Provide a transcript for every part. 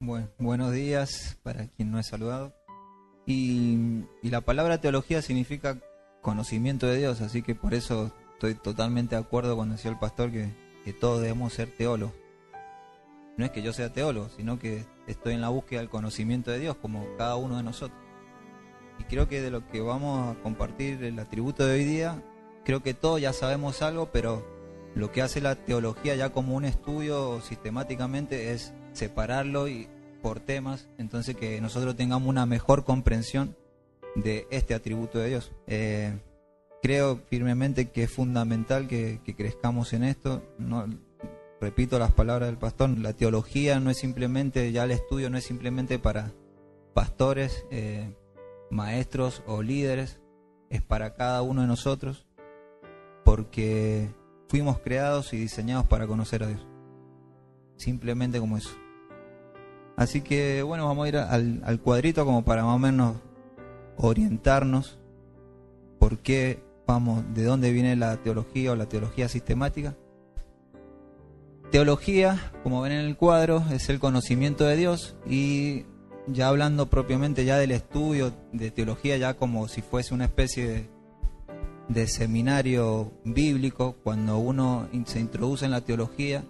Bueno, buenos días para quien no he saludado. Y la palabra teología significa conocimiento de Dios, así que por eso estoy totalmente de acuerdo cuando decía el pastor que todos debemos ser teólogos. No es que yo sea teólogo, sino que estoy en la búsqueda del conocimiento de Dios, como cada uno de nosotros. Y creo que de lo que vamos a compartir el atributo de hoy día, creo que todos ya sabemos algo, pero lo que hace la teología ya como un estudio sistemáticamente es separarlo y por temas, entonces que nosotros tengamos una mejor comprensión de este atributo de Dios. Creo firmemente que es fundamental que crezcamos en esto. No, repito las palabras del pastor, la teología no es simplemente, ya el estudio no es simplemente para pastores, maestros o líderes, es para cada uno de nosotros, porque fuimos creados y diseñados para conocer a Dios. Simplemente como eso. Así que bueno, vamos a ir al cuadrito como para más o menos orientarnos por qué vamos, de dónde viene la teología o la teología sistemática. Teología, como ven en el cuadro, es el conocimiento de Dios, y ya hablando propiamente ya del estudio de teología, ya como si fuese una especie de seminario bíblico, cuando uno se introduce en la teología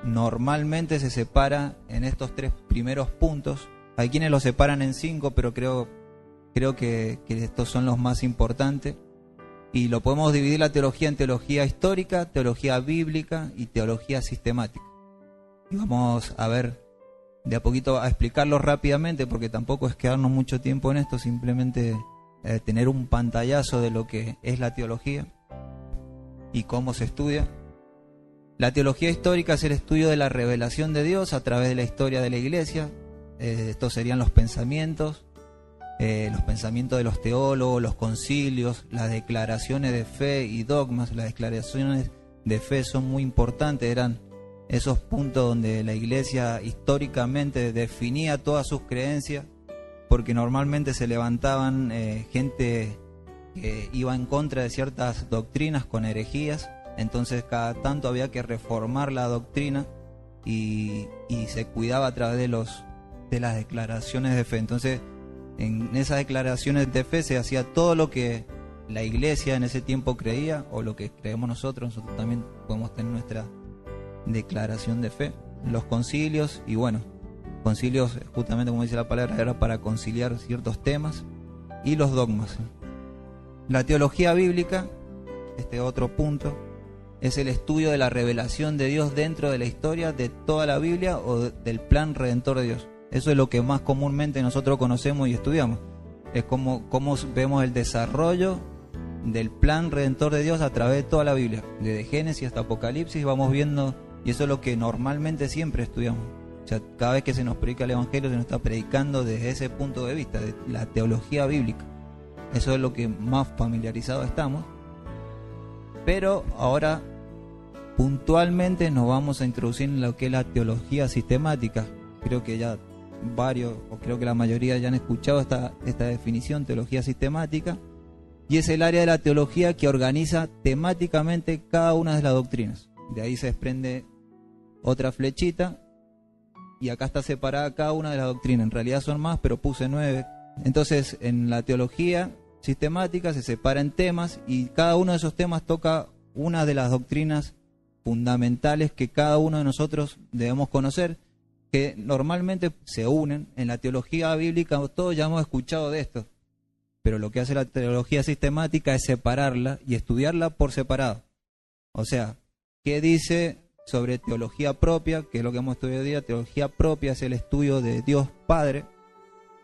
normalmente se separa en estos tres primeros puntos. Hay quienes lo separan en 5, pero creo que estos son los más importantes. Y lo podemos dividir la teología en teología histórica, teología bíblica y teología sistemática. Y vamos a ver de a poquito a explicarlo rápidamente, porque tampoco es quedarnos mucho tiempo en esto, simplemente tener un pantallazo de lo que es la teología y cómo se estudia. La teología histórica es el estudio de la revelación de Dios a través de la historia de la Iglesia. Estos serían los pensamientos de los teólogos, los concilios, las declaraciones de fe y dogmas. Las declaraciones de fe son muy importantes, eran esos puntos donde la Iglesia históricamente definía todas sus creencias, porque normalmente se levantaban gente que iba en contra de ciertas doctrinas con herejías. Entonces cada tanto había que reformar la doctrina y se cuidaba a través de las declaraciones de fe. Entonces en esas declaraciones de fe se hacía todo lo que la Iglesia en ese tiempo creía, o lo que creemos nosotros. Nosotros también podemos tener nuestra declaración de fe. Los concilios, y bueno, concilios justamente como dice la palabra, era para conciliar ciertos temas, y los dogmas. La teología bíblica, este otro punto, es el estudio de la revelación de Dios dentro de la historia de toda la Biblia o del plan redentor de Dios. Eso es lo que más comúnmente nosotros conocemos y estudiamos. Es como vemos el desarrollo del plan redentor de Dios a través de toda la Biblia. Desde Génesis hasta Apocalipsis vamos viendo, y eso es lo que normalmente siempre estudiamos. O sea, cada vez que se nos predica el Evangelio se nos está predicando desde ese punto de vista, de la teología bíblica. Eso es lo que más familiarizados estamos. Pero ahora puntualmente nos vamos a introducir en lo que es la teología sistemática. Creo que ya varios, o creo que la mayoría ya han escuchado esta definición, teología sistemática, y es el área de la teología que organiza temáticamente cada una de las doctrinas. De ahí se desprende otra flechita, y acá está separada cada una de las doctrinas. En realidad son más, pero puse 9. Entonces en la teología sistemática se separa en temas, y cada uno de esos temas toca una de las doctrinas fundamentales que cada uno de nosotros debemos conocer, que normalmente se unen. En la teología bíblica todos ya hemos escuchado de esto, pero lo que hace la teología sistemática es separarla y estudiarla por separado. O sea, ¿qué dice sobre teología propia? Que es lo que hemos estudiado hoy día. Teología propia es el estudio de Dios Padre.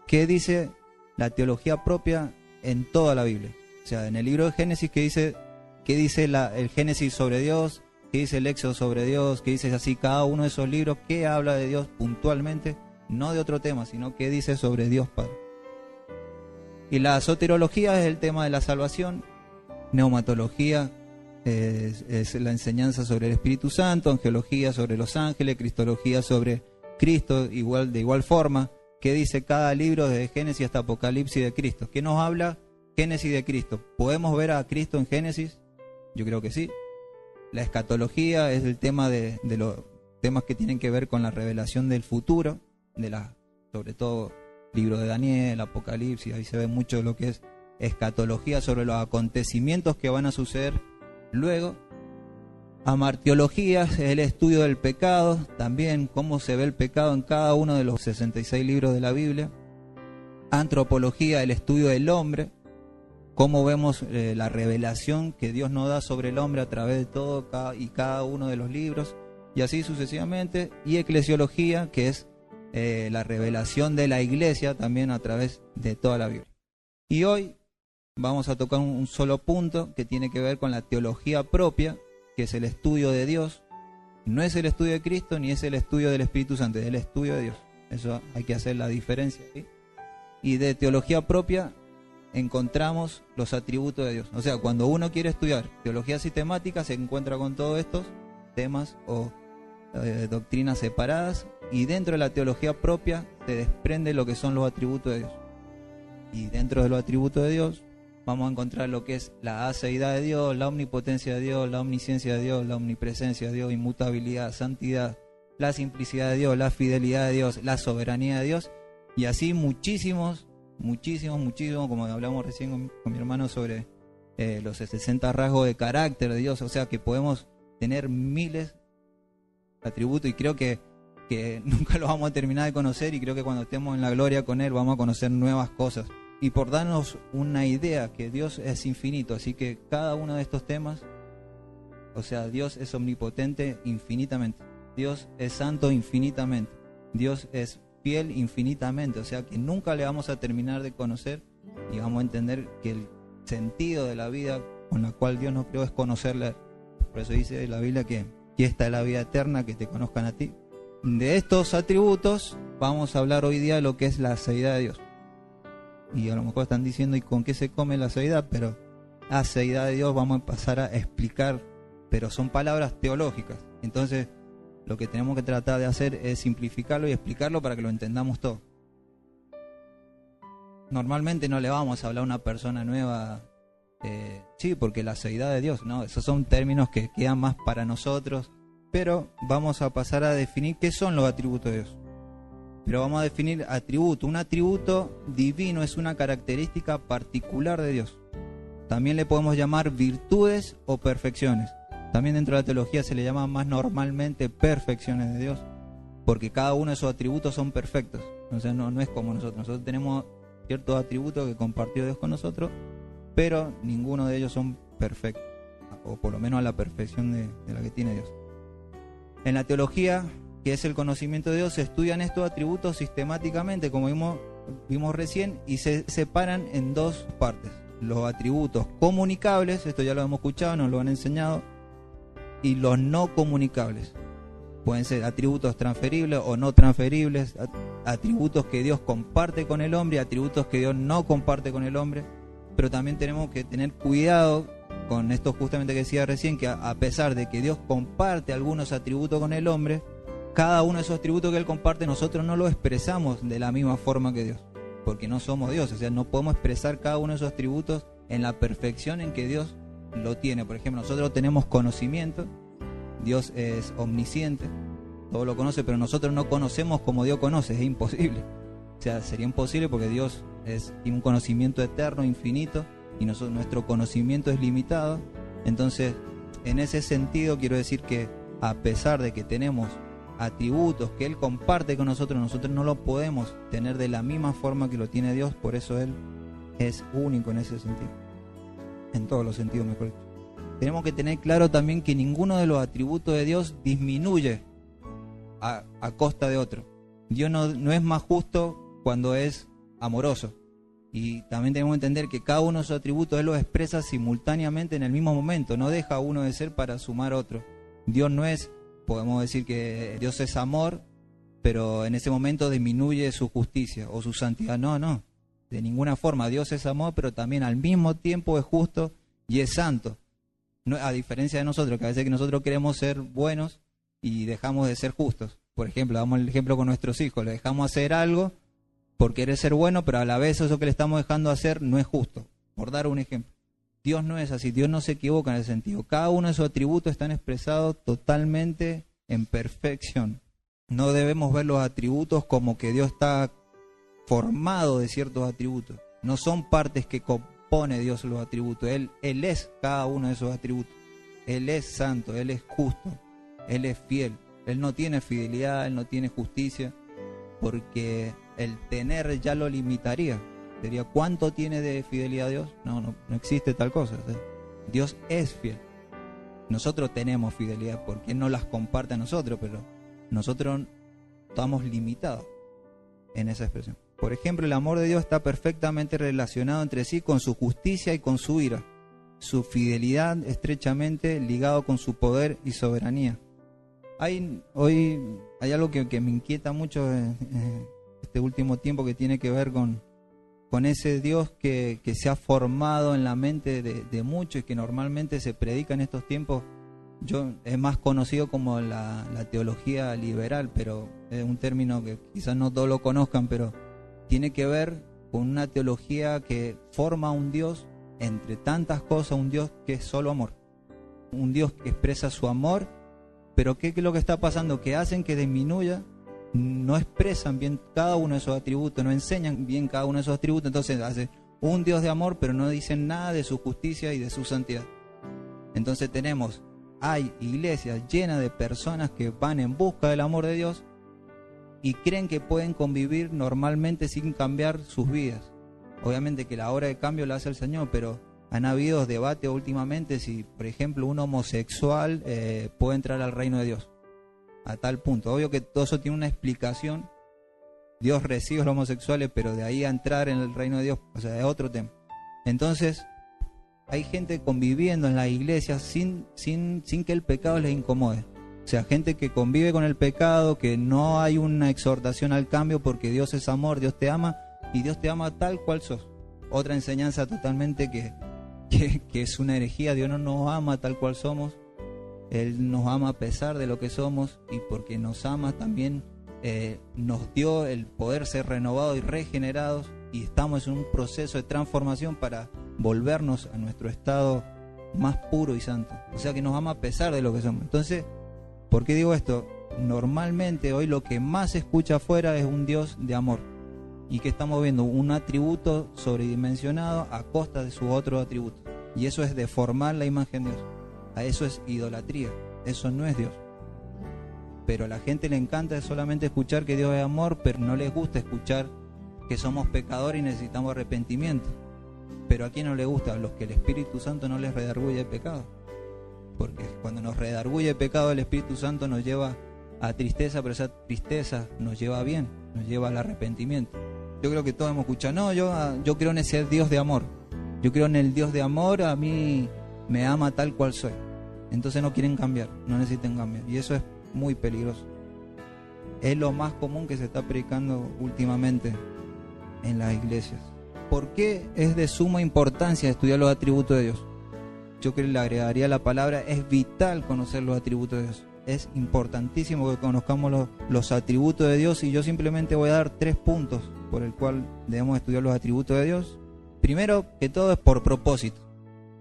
¿Qué dice la teología propia en toda la Biblia? O sea, en el libro de Génesis, ¿qué dice el Génesis sobre Dios? ¿Qué dice el Éxodo sobre Dios? ¿Qué dice así cada uno de esos libros? ¿Qué habla de Dios puntualmente? No de otro tema, sino qué dice sobre Dios Padre. Y la soterología es el tema de la salvación. Neumatología es la enseñanza sobre el Espíritu Santo. Angelología sobre los ángeles. Cristología sobre Cristo, de igual forma. ¿Qué dice cada libro desde Génesis hasta Apocalipsis de Cristo? ¿Qué nos habla Génesis de Cristo? ¿Podemos ver a Cristo en Génesis? Yo creo que sí. La escatología es el tema de temas que tienen que ver con la revelación del futuro, sobre todo libro de Daniel, Apocalipsis, ahí se ve mucho lo que es escatología sobre los acontecimientos que van a suceder luego. Amartiología es el estudio del pecado, también cómo se ve el pecado en cada uno de los 66 libros de la Biblia. Antropología, el estudio del hombre, cómo vemos la revelación que Dios nos da sobre el hombre a través de todo y cada uno de los libros, y así sucesivamente. Y eclesiología, que es la revelación de la iglesia también a través de toda la Biblia. Y hoy vamos a tocar un solo punto que tiene que ver con la teología propia, que es el estudio de Dios. No es el estudio de Cristo ni es el estudio del Espíritu Santo, es el estudio de Dios. Eso hay que hacer la diferencia, ¿sí? Y de teología propia encontramos los atributos de Dios. O sea, cuando uno quiere estudiar teología sistemática se encuentra con todos estos temas o doctrinas separadas, y dentro de la teología propia se desprende lo que son los atributos de Dios. Y dentro de los atributos de Dios vamos a encontrar lo que es la aceidad de Dios, la omnipotencia de Dios, la omnisciencia de Dios, la omnipresencia de Dios, inmutabilidad, santidad, la simplicidad de Dios, la fidelidad de Dios, la soberanía de Dios, y así muchísimos, como hablamos recién con mi hermano sobre los 60 rasgos de carácter de Dios. O sea que podemos tener miles de atributos, y creo que nunca los vamos a terminar de conocer, y creo que cuando estemos en la gloria con Él vamos a conocer nuevas cosas. Y por darnos una idea que Dios es infinito, así que cada uno de estos temas, o sea, Dios es omnipotente infinitamente, Dios es santo infinitamente, Dios es fiel infinitamente, o sea que nunca le vamos a terminar de conocer, y vamos a entender que el sentido de la vida con la cual Dios nos creó es conocerle. Por eso dice la Biblia que esta es la vida eterna, que te conozcan a ti. De estos atributos vamos a hablar hoy día de lo que es la aceidad de Dios. Y a lo mejor están diciendo, ¿y con qué se come la aceidad? Pero la aceidad de Dios vamos a pasar a explicar, pero son palabras teológicas. Entonces lo que tenemos que tratar de hacer es simplificarlo y explicarlo para que lo entendamos todo. Normalmente no le vamos a hablar a una persona nueva, sí, porque la aceidad de Dios, no, esos son términos que quedan más para nosotros, pero vamos a pasar a definir qué son los atributos de Dios. Pero vamos a definir atributo. Un atributo divino es una característica particular de Dios. También le podemos llamar virtudes o perfecciones. También dentro de la teología se le llama más normalmente perfecciones de Dios, porque cada uno de esos atributos son perfectos. Entonces no es como nosotros. Nosotros tenemos ciertos atributos que compartió Dios con nosotros, pero ninguno de ellos son perfectos, o por lo menos a la perfección de la que tiene Dios. En la teología, que es el conocimiento de Dios, se estudian estos atributos sistemáticamente, como vimos recién, y se separan en dos partes. Los atributos comunicables, esto ya lo hemos escuchado, nos lo han enseñado, y los no comunicables. Pueden ser atributos transferibles o no transferibles, atributos que Dios comparte con el hombre, atributos que Dios no comparte con el hombre. Pero también tenemos que tener cuidado con esto justamente que decía recién, que a pesar de que Dios comparte algunos atributos con el hombre, cada uno de esos atributos que Él comparte nosotros no lo expresamos de la misma forma que Dios, porque no somos Dios. O sea, no podemos expresar cada uno de esos atributos en la perfección en que Dios lo tiene. Por ejemplo, nosotros tenemos conocimiento, Dios es omnisciente, todo lo conoce, pero nosotros no conocemos como Dios conoce, es imposible. O sea, sería imposible porque Dios tiene un conocimiento eterno, infinito, y nuestro conocimiento es limitado. Entonces, en ese sentido quiero decir que a pesar de que tenemos atributos que Él comparte con nosotros, nosotros no lo podemos tener de la misma forma que lo tiene Dios. Por eso Él es único en ese sentido, en todos los sentidos, mejor dicho. Tenemos que tener claro también que ninguno de los atributos de Dios disminuye a costa de otro. Dios no es más justo cuando es amoroso, y también tenemos que entender que cada uno de sus atributos Él los expresa simultáneamente en el mismo momento, no deja uno de ser para sumar otro. Dios no es, podemos decir que Dios es amor, pero en ese momento disminuye su justicia o su santidad. No, de ninguna forma. Dios es amor, pero también al mismo tiempo es justo y es santo. No, a diferencia de nosotros, que a veces que nosotros queremos ser buenos y dejamos de ser justos. Por ejemplo, damos el ejemplo con nuestros hijos, le dejamos hacer algo por querer ser bueno, pero a la vez eso que le estamos dejando hacer no es justo, por dar un ejemplo. Dios no es así, Dios no se equivoca en ese sentido. Cada uno de sus atributos están expresados totalmente en perfección. No debemos ver los atributos como que Dios está formado de ciertos atributos. No son partes que compone Dios los atributos. Él es cada uno de esos atributos. Él es santo, Él es justo, Él es fiel. Él no tiene fidelidad, Él no tiene justicia, porque el tener ya lo limitaría. Sería, ¿cuánto tiene de fidelidad Dios? No existe tal cosa. Dios es fiel. Nosotros tenemos fidelidad porque Él no las comparte a nosotros, pero nosotros estamos limitados en esa expresión. Por ejemplo, el amor de Dios está perfectamente relacionado entre sí con su justicia y con su ira. Su fidelidad estrechamente ligado con su poder y soberanía. Hoy hay algo que me inquieta mucho este último tiempo, que tiene que ver con ese Dios que se ha formado en la mente de muchos y que normalmente se predica en estos tiempos. Es más conocido como la teología liberal, pero es un término que quizás no todos lo conozcan, pero tiene que ver con una teología que forma un Dios entre tantas cosas, un Dios que es solo amor, un Dios que expresa su amor, pero ¿qué es lo que está pasando? Que hacen que disminuya, no expresan bien cada uno de esos atributos, no enseñan bien cada uno de esos atributos, entonces hace un Dios de amor, pero no dicen nada de su justicia y de su santidad. Entonces hay iglesias llenas de personas que van en busca del amor de Dios y creen que pueden convivir normalmente sin cambiar sus vidas. Obviamente que la obra de cambio la hace el Señor, pero han habido debates últimamente si, por ejemplo, un homosexual puede entrar al reino de Dios. A tal punto. Obvio que todo eso tiene una explicación. Dios recibe a los homosexuales, pero de ahí a entrar en el reino de Dios, o sea, es otro tema. Entonces, hay gente conviviendo en las iglesias sin que el pecado les incomode. O sea, gente que convive con el pecado, que no hay una exhortación al cambio porque Dios es amor, Dios te ama y Dios te ama tal cual sos. Otra enseñanza totalmente que es una herejía. Dios no nos ama tal cual somos. Él nos ama a pesar de lo que somos, y porque nos ama también nos dio el poder ser renovados y regenerados, y estamos en un proceso de transformación para volvernos a nuestro estado más puro y santo. O sea que nos ama a pesar de lo que somos. Entonces, ¿por qué digo esto? Normalmente hoy lo que más se escucha afuera es un Dios de amor, y que estamos viendo un atributo sobredimensionado a costa de sus otros atributos, y eso es deformar la imagen de Dios. A eso es idolatría, eso no es Dios. Pero a la gente le encanta solamente escuchar que Dios es amor, pero no les gusta escuchar que somos pecadores y necesitamos arrepentimiento. Pero ¿a quién no le gusta? A los que el Espíritu Santo no les redarguye el pecado. Porque cuando nos redarguye el pecado, el Espíritu Santo nos lleva a tristeza, pero esa tristeza nos lleva bien, nos lleva al arrepentimiento. Yo creo que todos hemos escuchado, no, yo creo en ese Dios de amor. Yo creo en el Dios de amor, a mí me ama tal cual soy. Entonces no quieren cambiar, no necesitan cambiar. Y eso es muy peligroso. Es lo más común que se está predicando últimamente en las iglesias. ¿Por qué es de suma importancia estudiar los atributos de Dios? Yo creo que le agregaría la palabra, es vital conocer los atributos de Dios. Es importantísimo que conozcamos los atributos de Dios, y yo simplemente voy a dar 3 puntos por el cual debemos estudiar los atributos de Dios. Primero que todo es por propósito.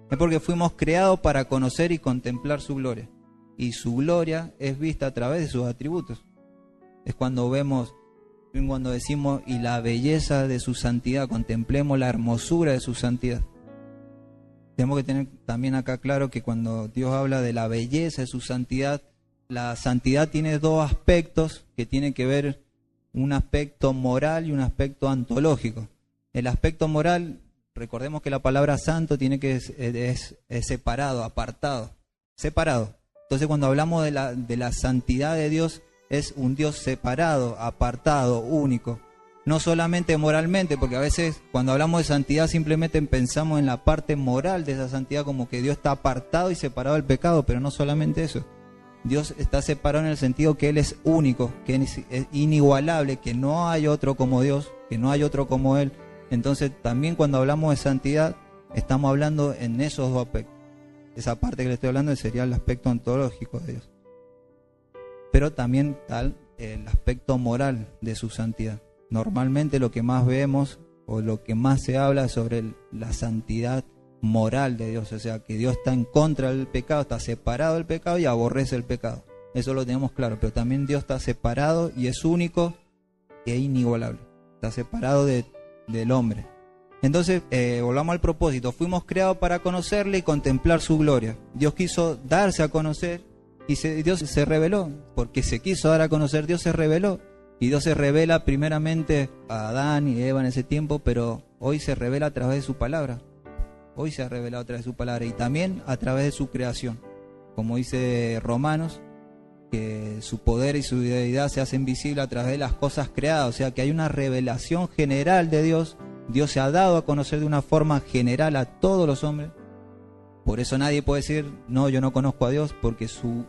Es porque fuimos creados para conocer y contemplar su gloria. Y su gloria es vista a través de sus atributos. Es cuando decimos, y la belleza de su santidad, contemplemos la hermosura de su santidad. Tenemos que tener también acá claro que cuando Dios habla de la belleza de su santidad, la santidad tiene 2 aspectos que tienen que ver, un aspecto moral y un aspecto ontológico. El aspecto moral, recordemos que la palabra santo tiene que es separado, apartado, separado. Entonces cuando hablamos de la santidad de Dios, es un Dios separado, apartado, único. No solamente moralmente, porque a veces cuando hablamos de santidad simplemente pensamos en la parte moral de esa santidad, como que Dios está apartado y separado del pecado, pero no solamente eso. Dios está separado en el sentido que Él es único, que es inigualable, que no hay otro como Dios, que no hay otro como Él. Entonces también cuando hablamos de santidad estamos hablando en esos 2 aspectos. Esa parte que le estoy hablando sería el aspecto ontológico de Dios. Pero también tal el aspecto moral de su santidad. Normalmente lo que más vemos o lo que más se habla es sobre la santidad moral de Dios, o sea que Dios está en contra del pecado, está separado del pecado y aborrece el pecado. Eso lo tenemos claro, pero también Dios está separado y es único e inigualable. Está separado del hombre. Entonces, volvamos al propósito. Fuimos creados para conocerle y contemplar su gloria. Dios quiso darse a conocer y Dios se reveló. Porque se quiso dar a conocer, Dios se reveló. Y Dios se revela primeramente a Adán y Eva en ese tiempo, pero hoy se revela a través de su palabra. Hoy se ha revelado a través de su palabra y también a través de su creación. Como dice Romanos, que su poder y su deidad se hacen visibles a través de las cosas creadas. O sea que hay una revelación general de Dios. Dios se ha dado a conocer de una forma general a todos los hombres. Por eso nadie puede decir, no, yo no conozco a Dios, porque su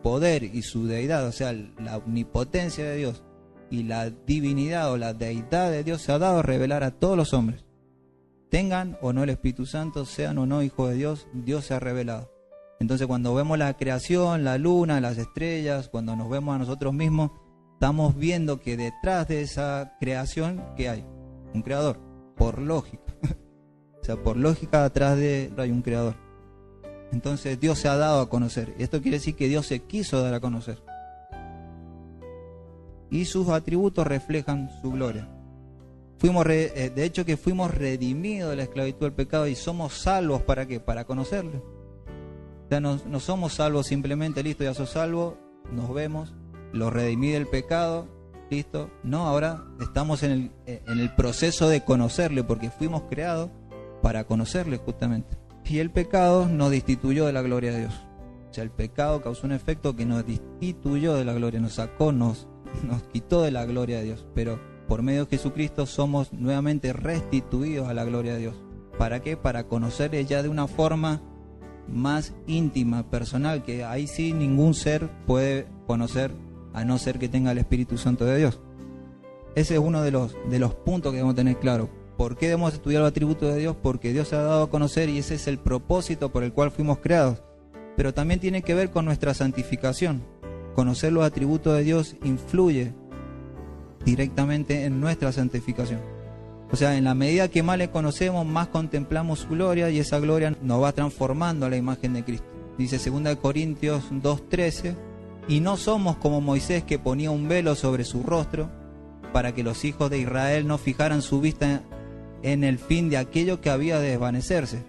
poder y su deidad, o sea, la omnipotencia de Dios y la divinidad o la deidad de Dios se ha dado a revelar a todos los hombres. Tengan o no el Espíritu Santo, sean o no hijos de Dios, Dios se ha revelado. Entonces cuando vemos la creación, la luna, las estrellas, cuando nos vemos a nosotros mismos, estamos viendo que detrás de esa creación, ¿qué hay? Un creador, por lógica. O sea, por lógica atrás de hay un creador. Entonces Dios se ha dado a conocer. Esto quiere decir que Dios se quiso dar a conocer. Y sus atributos reflejan su gloria. De hecho que fuimos redimidos de la esclavitud del pecado y somos salvos, ¿para qué? Para conocerle. O sea, no somos salvos simplemente, listo, ya sos salvo, nos vemos, los redimí del pecado, listo. No, ahora estamos en el proceso de conocerle, porque fuimos creados para conocerle justamente. Y el pecado nos destituyó de la gloria de Dios. O sea, el pecado causó un efecto que nos destituyó de la gloria, nos sacó, nos quitó de la gloria de Dios. Pero por medio de Jesucristo somos nuevamente restituidos a la gloria de Dios. ¿Para qué? Para conocerle ya de una forma más íntima, personal, que ahí sí ningún ser puede conocer a no ser que tenga el Espíritu Santo de Dios. Ese es uno de los puntos que debemos tener claro. ¿Por qué debemos estudiar los atributos de Dios? Porque Dios se ha dado a conocer y ese es el propósito por el cual fuimos creados. Pero también tiene que ver con nuestra santificación. Conocer los atributos de Dios influye directamente en nuestra santificación. O sea, en la medida que más le conocemos, más contemplamos su gloria y esa gloria nos va transformando a la imagen de Cristo. Dice 2 Corintios 2:13, y no somos como Moisés, que ponía un velo sobre su rostro para que los hijos de Israel no fijaran su vista en el fin de aquello que había de desvanecerse.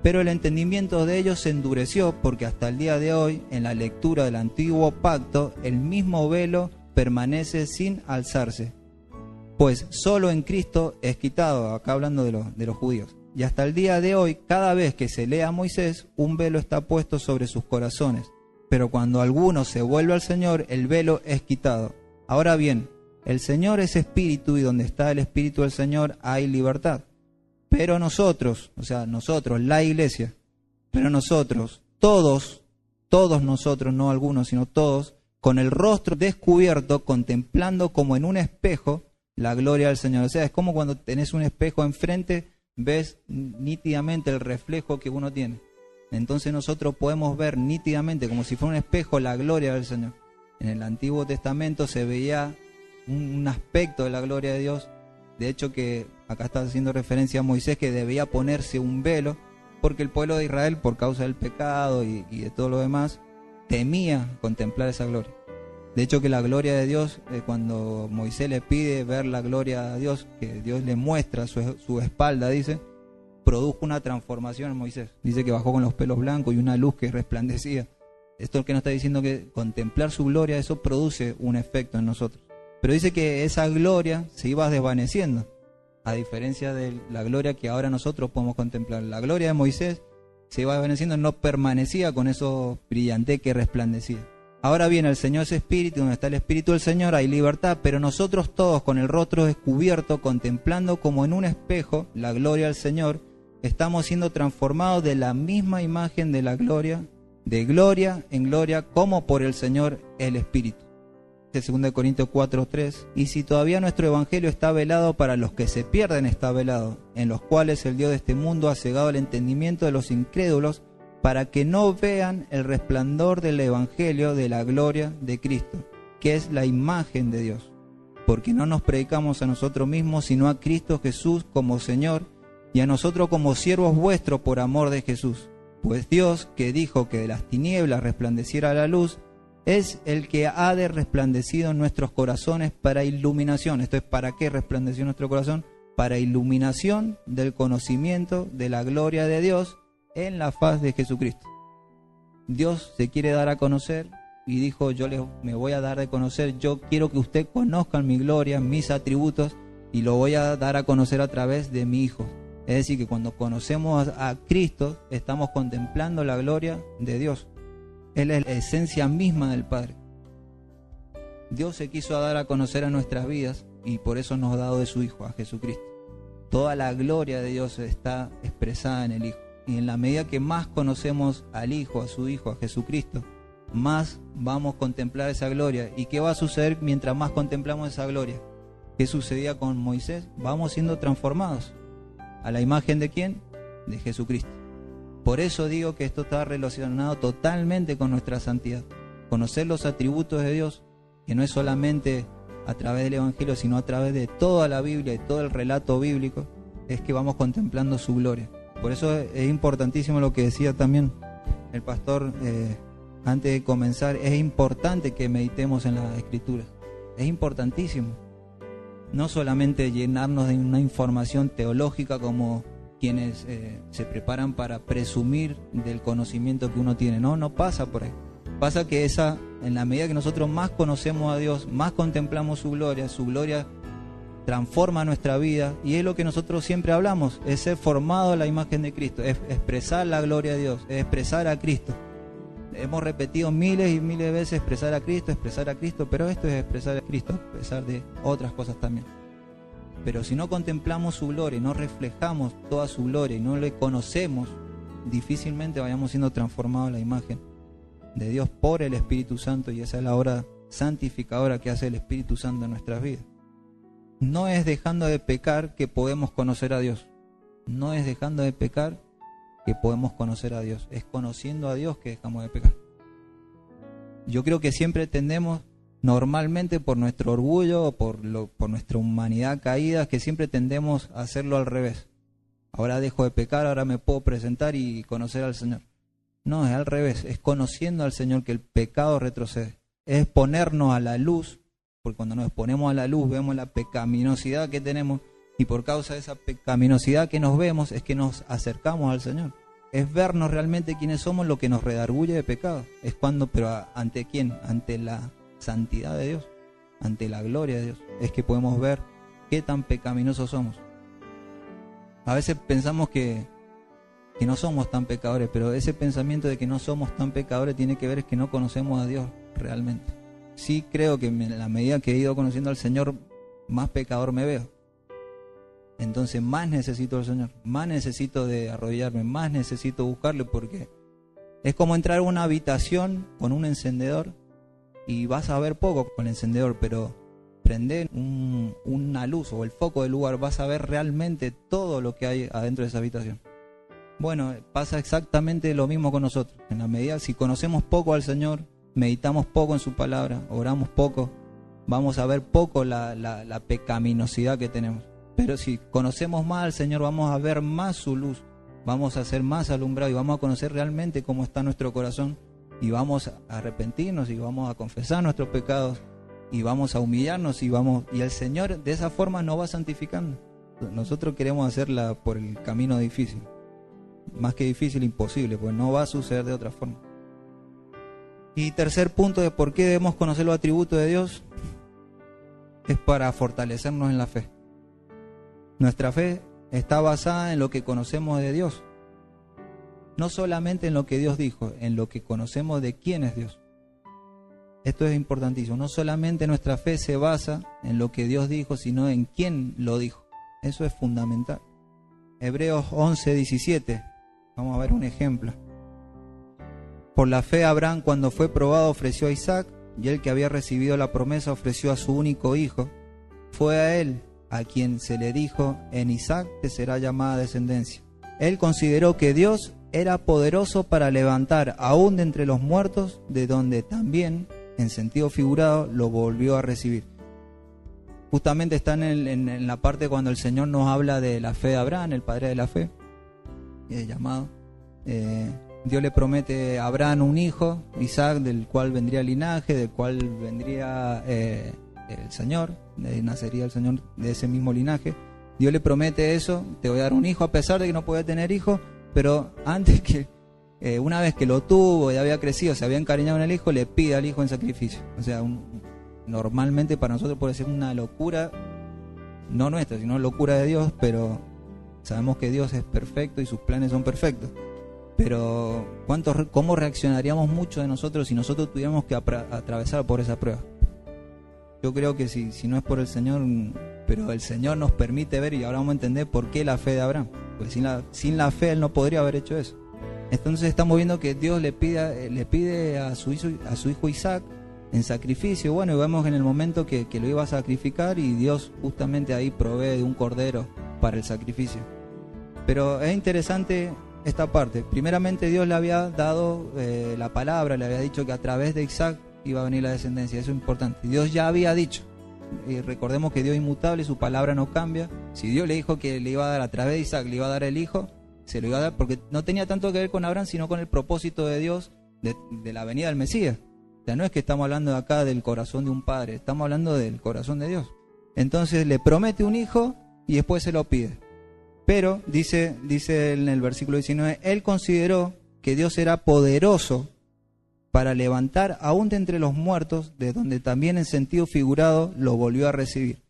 Pero el entendimiento de ellos se endureció, porque hasta el día de hoy, en la lectura del antiguo pacto, el mismo velo permanece sin alzarse. Pues solo en Cristo es quitado, acá hablando de los judíos. Y hasta el día de hoy, cada vez que se lee a Moisés, un velo está puesto sobre sus corazones. Pero cuando alguno se vuelve al Señor, el velo es quitado. Ahora bien, el Señor es espíritu, y donde está el espíritu del Señor hay libertad. Pero nosotros, o sea, nosotros, la iglesia, pero nosotros, todos nosotros, no algunos, sino todos, con el rostro descubierto, contemplando como en un espejo la gloria del Señor. O sea, es como cuando tenés un espejo enfrente, ves nítidamente el reflejo que uno tiene. Entonces nosotros podemos ver nítidamente, como si fuera un espejo, la gloria del Señor. En el Antiguo Testamento se veía un aspecto de la gloria de Dios. De hecho que acá está haciendo referencia a Moisés, que debía ponerse un velo, porque el pueblo de Israel, por causa del pecado y de todo lo demás, temía contemplar esa gloria. De hecho que la gloria de Dios, cuando Moisés le pide ver la gloria a Dios, que Dios le muestra su espalda, dice, produjo una transformación en Moisés. Dice que bajó con los pelos blancos y una luz que resplandecía. Esto es lo que nos está diciendo, que contemplar su gloria, eso produce un efecto en nosotros. Pero dice que esa gloria se iba desvaneciendo, a diferencia de la gloria que ahora nosotros podemos contemplar. La gloria de Moisés se iba desvaneciendo, no permanecía con eso brillante que resplandecía. Ahora bien, el Señor es espíritu, donde está el espíritu del Señor hay libertad, pero nosotros todos, con el rostro descubierto, contemplando como en un espejo la gloria del Señor, estamos siendo transformados de la misma imagen de la gloria, de gloria en gloria, como por el Señor el Espíritu. De 2 Corintios 4:3, y si todavía nuestro evangelio está velado, para los que se pierden está velado, en los cuales el Dios de este mundo ha cegado el entendimiento de los incrédulos, para que no vean el resplandor del evangelio de la gloria de Cristo, que es la imagen de Dios. Porque no nos predicamos a nosotros mismos, sino a Cristo Jesús como Señor, y a nosotros como siervos vuestros por amor de Jesús. Pues Dios, que dijo que de las tinieblas resplandeciera la luz, es el que ha de resplandecido en nuestros corazones para iluminación. Esto es, ¿para qué resplandeció nuestro corazón? Para iluminación del conocimiento de la gloria de Dios en la faz de Jesucristo. Dios se quiere dar a conocer y dijo, me voy a dar a conocer, yo quiero que usted conozca mi gloria, mis atributos, y lo voy a dar a conocer a través de mi Hijo. Es decir, que cuando conocemos a Cristo, estamos contemplando la gloria de Dios. Él es la esencia misma del Padre. Dios se quiso dar a conocer a nuestras vidas y por eso nos ha dado de su Hijo, a Jesucristo. Toda la gloria de Dios está expresada en el Hijo. Y en la medida que más conocemos al Hijo, a su Hijo, a Jesucristo, más vamos a contemplar esa gloria. ¿Y qué va a suceder mientras más contemplamos esa gloria? ¿Qué sucedía con Moisés? Vamos siendo transformados. ¿A la imagen de quién? De Jesucristo. Por eso digo que esto está relacionado totalmente con nuestra santidad. Conocer los atributos de Dios, que no es solamente a través del Evangelio, sino a través de toda la Biblia y todo el relato bíblico, es que vamos contemplando su gloria. Por eso es importantísimo lo que decía también el pastor antes de comenzar. Es importante que meditemos en las Escrituras. Es importantísimo. No solamente llenarnos de una información teológica como quienes se preparan para presumir del conocimiento que uno tiene. No pasa por ahí. Pasa que en la medida que nosotros más conocemos a Dios, más contemplamos su gloria transforma nuestra vida, y es lo que nosotros siempre hablamos, es ser formado a la imagen de Cristo, es expresar la gloria de Dios, es expresar a Cristo. Hemos repetido miles y miles de veces expresar a Cristo, pero esto es expresar a Cristo, a pesar de otras cosas también. Pero si no contemplamos su gloria, no reflejamos toda su gloria y no le conocemos, difícilmente vayamos siendo transformados a la imagen de Dios por el Espíritu Santo, y esa es la obra santificadora que hace el Espíritu Santo en nuestras vidas. No es dejando de pecar que podemos conocer a Dios. No es dejando de pecar que podemos conocer a Dios. Es conociendo a Dios que dejamos de pecar. Yo creo que siempre tendemos, normalmente por nuestro orgullo o por nuestra humanidad caída, que siempre tendemos a hacerlo al revés. Ahora dejo de pecar, ahora me puedo presentar y conocer al Señor. No, es al revés. Es conociendo al Señor que el pecado retrocede. Es ponernos a la luz. Porque cuando nos ponemos a la luz vemos la pecaminosidad que tenemos, y por causa de esa pecaminosidad que nos vemos es que nos acercamos al Señor. Es vernos realmente quiénes somos lo que nos redarguye de pecado. Es cuando, pero ¿ante quién? Ante la santidad de Dios, ante la gloria de Dios. Es que podemos ver qué tan pecaminosos somos. A veces pensamos que no somos tan pecadores, pero ese pensamiento de que no somos tan pecadores tiene que ver es que no conocemos a Dios realmente. Sí creo que en la medida que he ido conociendo al Señor, más pecador me veo. Entonces más necesito al Señor, más necesito de arrodillarme, más necesito buscarle, porque es como entrar a una habitación con un encendedor y vas a ver poco con el encendedor, pero prender una luz o el foco del lugar, vas a ver realmente todo lo que hay adentro de esa habitación. Bueno, pasa exactamente lo mismo con nosotros. En la medida, si conocemos poco al Señor, meditamos poco en su palabra, oramos poco, vamos a ver poco la pecaminosidad que tenemos. Pero si conocemos más al Señor, vamos a ver más su luz, vamos a ser más alumbrados y vamos a conocer realmente cómo está nuestro corazón, y vamos a arrepentirnos y vamos a confesar nuestros pecados y vamos a humillarnos y el Señor de esa forma nos va santificando. Nosotros queremos hacerla por el camino difícil, más que difícil, imposible, pues no va a suceder de otra forma. Y tercer punto de por qué debemos conocer los atributos de Dios es para fortalecernos en la fe. Nuestra fe está basada en lo que conocemos de Dios, no solamente en lo que Dios dijo, en lo que conocemos de quién es Dios. Esto es importantísimo. No solamente nuestra fe se basa en lo que Dios dijo, sino en quién lo dijo. Eso es fundamental. Hebreos 11:17. Vamos a ver un ejemplo. Por la fe Abraham, cuando fue probado, ofreció a Isaac, y el que había recibido la promesa ofreció a su único hijo. Fue a él a quien se le dijo: en Isaac te será llamada descendencia. Él consideró que Dios era poderoso para levantar aún de entre los muertos, de donde también, en sentido figurado, lo volvió a recibir. Justamente está en la parte cuando el Señor nos habla de la fe de Abraham, el padre de la fe, llamado. Dios le promete a Abraham un hijo, Isaac, del cual vendría el linaje, del cual vendría el Señor, nacería el Señor de ese mismo linaje. Dios le promete eso, te voy a dar un hijo a pesar de que no podía tener hijo, pero antes que, una vez que lo tuvo y había crecido, se había encariñado en el hijo, le pide al hijo en sacrificio. O sea, normalmente para nosotros puede ser una locura, no nuestra, sino locura de Dios, pero sabemos que Dios es perfecto y sus planes son perfectos. Pero ¿cómo reaccionaríamos muchos de nosotros si nosotros tuviéramos que atravesar por esa prueba? Yo creo que si no es por el Señor, pero el Señor nos permite ver, y ahora vamos a entender por qué la fe de Abraham, porque sin la fe él no podría haber hecho eso. Entonces estamos viendo que Dios le pide a su hijo Isaac en sacrificio. Bueno, y vemos en el momento que lo iba a sacrificar, y Dios justamente ahí provee de un cordero para el sacrificio. Pero es interesante esta parte. Primeramente Dios le había dado la palabra, le había dicho que a través de Isaac iba a venir la descendencia. Eso es importante. Dios ya había dicho, y recordemos que Dios es inmutable y su palabra no cambia. Si Dios le dijo que le iba a dar a través de Isaac, le iba a dar el hijo, se lo iba a dar, porque no tenía tanto que ver con Abraham, sino con el propósito de Dios de la venida del Mesías. O sea, no es que estamos hablando de acá del corazón de un padre, estamos hablando del corazón de Dios. Entonces le promete un hijo y después se lo pide. Pero dice en el versículo 19, él consideró que Dios era poderoso para levantar aún de entre los muertos, de donde también en sentido figurado lo volvió a recibir.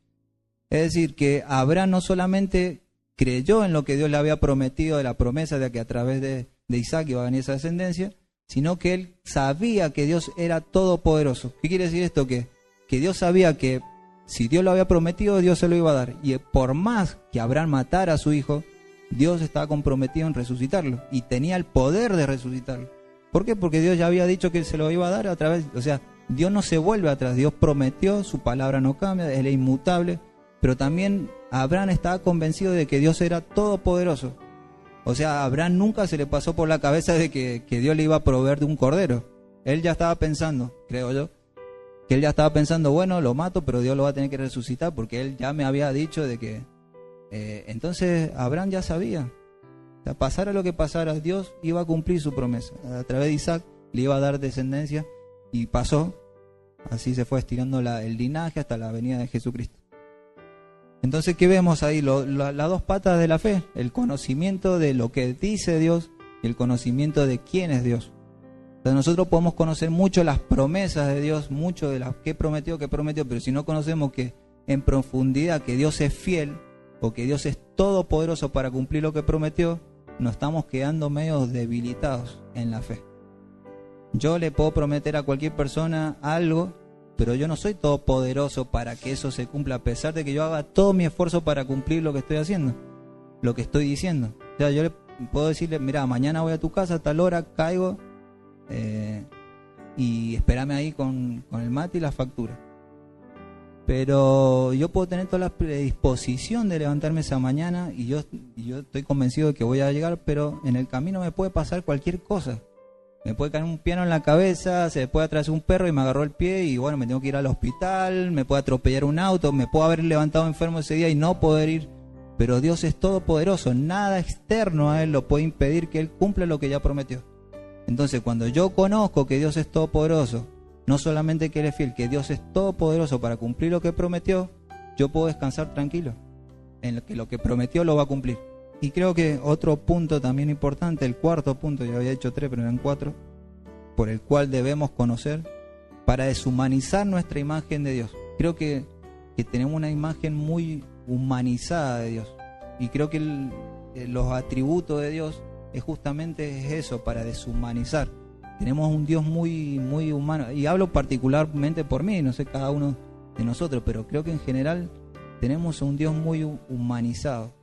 Es decir, que Abraham no solamente creyó en lo que Dios le había prometido, de la promesa de que a través de Isaac iba a venir esa descendencia, sino que él sabía que Dios era todopoderoso. ¿Qué quiere decir esto? Que Dios sabía que si Dios lo había prometido, Dios se lo iba a dar. Y por más que Abraham matara a su hijo, Dios estaba comprometido en resucitarlo y tenía el poder de resucitarlo. ¿Por qué? Porque Dios ya había dicho que se lo iba a dar a través, o sea, Dios no se vuelve atrás, Dios prometió, su palabra no cambia, Él es inmutable, pero también Abraham estaba convencido de que Dios era todopoderoso. O sea, a Abraham nunca se le pasó por la cabeza de que Dios le iba a proveer de un cordero. Él ya estaba pensando, creo yo, que él ya estaba pensando, bueno, lo mato, pero Dios lo va a tener que resucitar, porque él ya me había dicho de que... entonces Abraham ya sabía. O sea, pasara lo que pasara, Dios iba a cumplir su promesa. A través de Isaac le iba a dar descendencia, y pasó. Así se fue estirando el linaje hasta la venida de Jesucristo. Entonces, ¿qué vemos ahí? Las dos patas de la fe: el conocimiento de lo que dice Dios y el conocimiento de quién es Dios. Entonces, nosotros podemos conocer mucho las promesas de Dios, mucho de las que prometió, pero si no conocemos que en profundidad que Dios es fiel o que Dios es todopoderoso para cumplir lo que prometió, nos estamos quedando medio debilitados en la fe. Yo le puedo prometer a cualquier persona algo, pero yo no soy todopoderoso para que eso se cumpla, a pesar de que yo haga todo mi esfuerzo para cumplir lo que estoy haciendo, lo que estoy diciendo. O sea, yo le puedo decirle, mira, mañana voy a tu casa a tal hora, caigo, y espérame ahí con el mate y la factura. Pero yo puedo tener toda la predisposición de levantarme esa mañana, y yo estoy convencido de que voy a llegar, pero en el camino me puede pasar cualquier cosa. Me puede caer un piano en la cabeza, se puede atravesar un perro y me agarró el pie y bueno, me tengo que ir al hospital, me puede atropellar un auto, me puedo haber levantado enfermo ese día y no poder ir. Pero Dios es todopoderoso, nada externo a Él lo puede impedir que Él cumpla lo que ya prometió. Entonces, cuando yo conozco que Dios es todopoderoso, no solamente que Él es fiel, que Dios es todopoderoso para cumplir lo que prometió, yo puedo descansar tranquilo en que lo que prometió lo va a cumplir. Y creo que otro punto también importante, el cuarto punto, yo había hecho 3, pero eran 4, por el cual debemos conocer para deshumanizar nuestra imagen de Dios. Creo que tenemos una imagen muy humanizada de Dios, y creo que los atributos de Dios es justamente eso, para deshumanizar. Tenemos un Dios muy, muy humano, y hablo particularmente por mí, no sé cada uno de nosotros, pero creo que en general tenemos un Dios muy humanizado,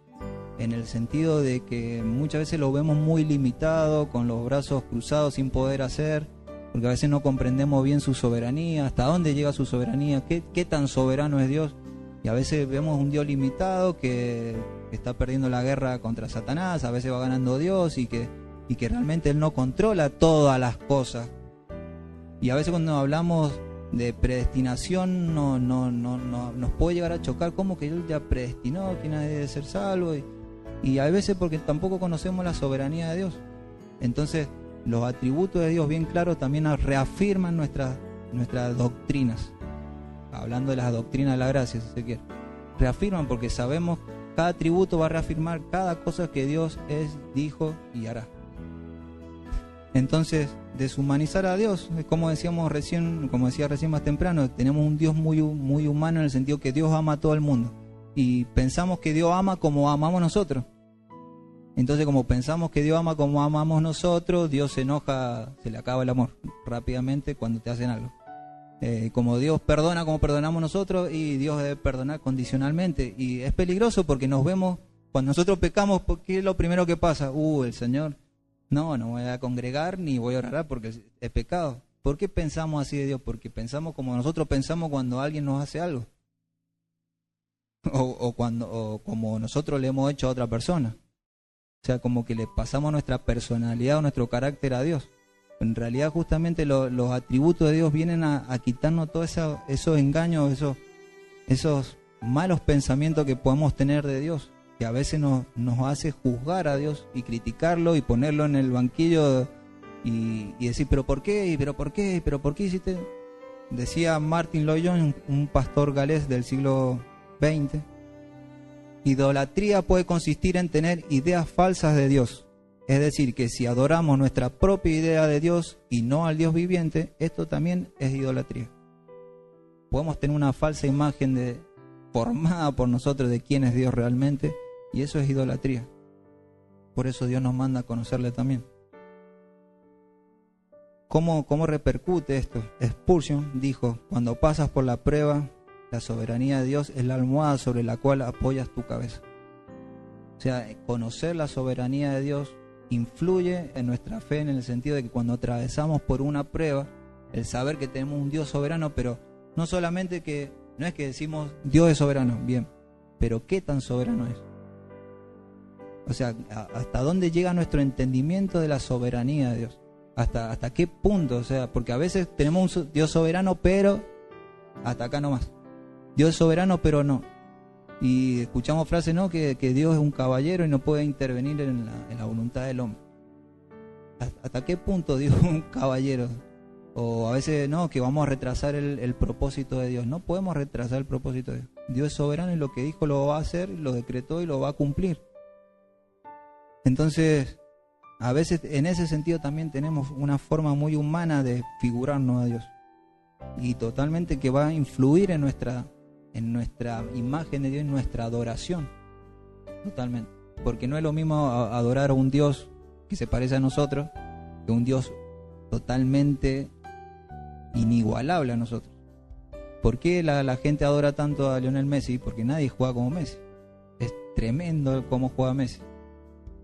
en el sentido de que muchas veces lo vemos muy limitado, con los brazos cruzados sin poder hacer, porque a veces no comprendemos bien su soberanía, hasta dónde llega su soberanía, qué tan soberano es Dios, y a veces vemos un Dios limitado que está perdiendo la guerra contra Satanás, a veces va ganando Dios, y que realmente Él no controla todas las cosas. Y a veces cuando hablamos de predestinación nos puede llegar a chocar, como que Él ya predestinó que nadie debe ser salvo, y a veces porque tampoco conocemos la soberanía de Dios. Entonces los atributos de Dios bien claros también nos reafirman nuestras doctrinas. Hablando de las doctrinas de la gracia, si se quiere. Reafirman porque sabemos, cada atributo va a reafirmar cada cosa que Dios es, dijo y hará. Entonces, deshumanizar a Dios, como decía recién más temprano, tenemos un Dios muy humano en el sentido que Dios ama a todo el mundo. Y pensamos que Dios ama como amamos nosotros. Entonces, como pensamos que Dios ama como amamos nosotros, Dios se enoja, se le acaba el amor rápidamente cuando te hacen algo. Como Dios perdona como perdonamos nosotros, y Dios debe perdonar condicionalmente. Y es peligroso porque nos vemos, cuando nosotros pecamos, ¿qué es lo primero que pasa? El Señor, no voy a congregar ni voy a orar porque es pecado. ¿Por qué pensamos así de Dios? Porque pensamos como nosotros pensamos cuando alguien nos hace algo. O como nosotros le hemos hecho a otra persona. O sea, como que le pasamos nuestra personalidad o nuestro carácter a Dios. En realidad, justamente los atributos de Dios vienen a quitarnos todos esos engaños, esos malos pensamientos que podemos tener de Dios, que a veces nos hace juzgar a Dios y criticarlo y ponerlo en el banquillo y decir, ¿pero por qué? ¿Pero por qué? ¿Pero por qué hiciste? Decía Martin Lloyd-Jones, un pastor galés del siglo XX, idolatría puede consistir en tener ideas falsas de Dios. Es decir, que si adoramos nuestra propia idea de Dios y no al Dios viviente, esto también es idolatría. Podemos tener una falsa imagen formada por nosotros de quién es Dios realmente, y eso es idolatría. Por eso Dios nos manda a conocerle también. ¿Cómo repercute esto? Spurgeon dijo, cuando pasas por la prueba, la soberanía de Dios es la almohada sobre la cual apoyas tu cabeza. O sea, conocer la soberanía de Dios influye en nuestra fe, en el sentido de que cuando atravesamos por una prueba, el saber que tenemos un Dios soberano, pero no solamente no es que decimos Dios es soberano, bien, pero ¿qué tan soberano es? O sea, ¿hasta dónde llega nuestro entendimiento de la soberanía de Dios? ¿Hasta qué punto? O sea, porque a veces tenemos un Dios soberano, pero hasta acá nomás. Dios es soberano, pero no. Y escuchamos frases, ¿no? Que Dios es un caballero y no puede intervenir en la voluntad del hombre. ¿Hasta qué punto Dios es un caballero? O a veces, no, que vamos a retrasar el propósito de Dios. No podemos retrasar el propósito de Dios. Dios es soberano y lo que dijo lo va a hacer, lo decretó y lo va a cumplir. Entonces, a veces en ese sentido también tenemos una forma muy humana de figurarnos a Dios. Y totalmente que va a influir en nuestra imagen de Dios, en nuestra adoración. Totalmente. Porque no es lo mismo adorar a un Dios que se parece a nosotros, que un Dios totalmente inigualable a nosotros. ¿Por qué la gente adora tanto a Lionel Messi? Porque nadie juega como Messi. Es tremendo cómo juega Messi.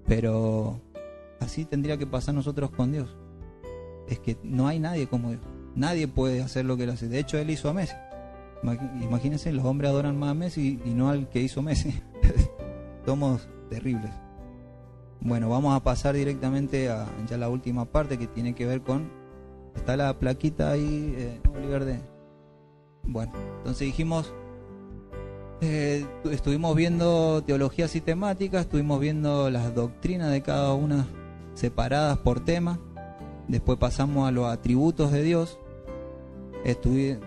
Pero así tendría que pasar nosotros con Dios. Es que no hay nadie como Dios. Nadie puede hacer lo que él hace. De hecho, él hizo a Messi. Imagínense, los hombres adoran más a Messi y no al que hizo Messi. Somos terribles. Bueno, vamos a pasar directamente a ya la última parte, que tiene que ver con... Está la plaquita ahí, Oliver D. Bueno, entonces dijimos... estuvimos viendo teología sistemática, estuvimos viendo las doctrinas de cada una separadas por tema. Después pasamos a los atributos de Dios. Estuve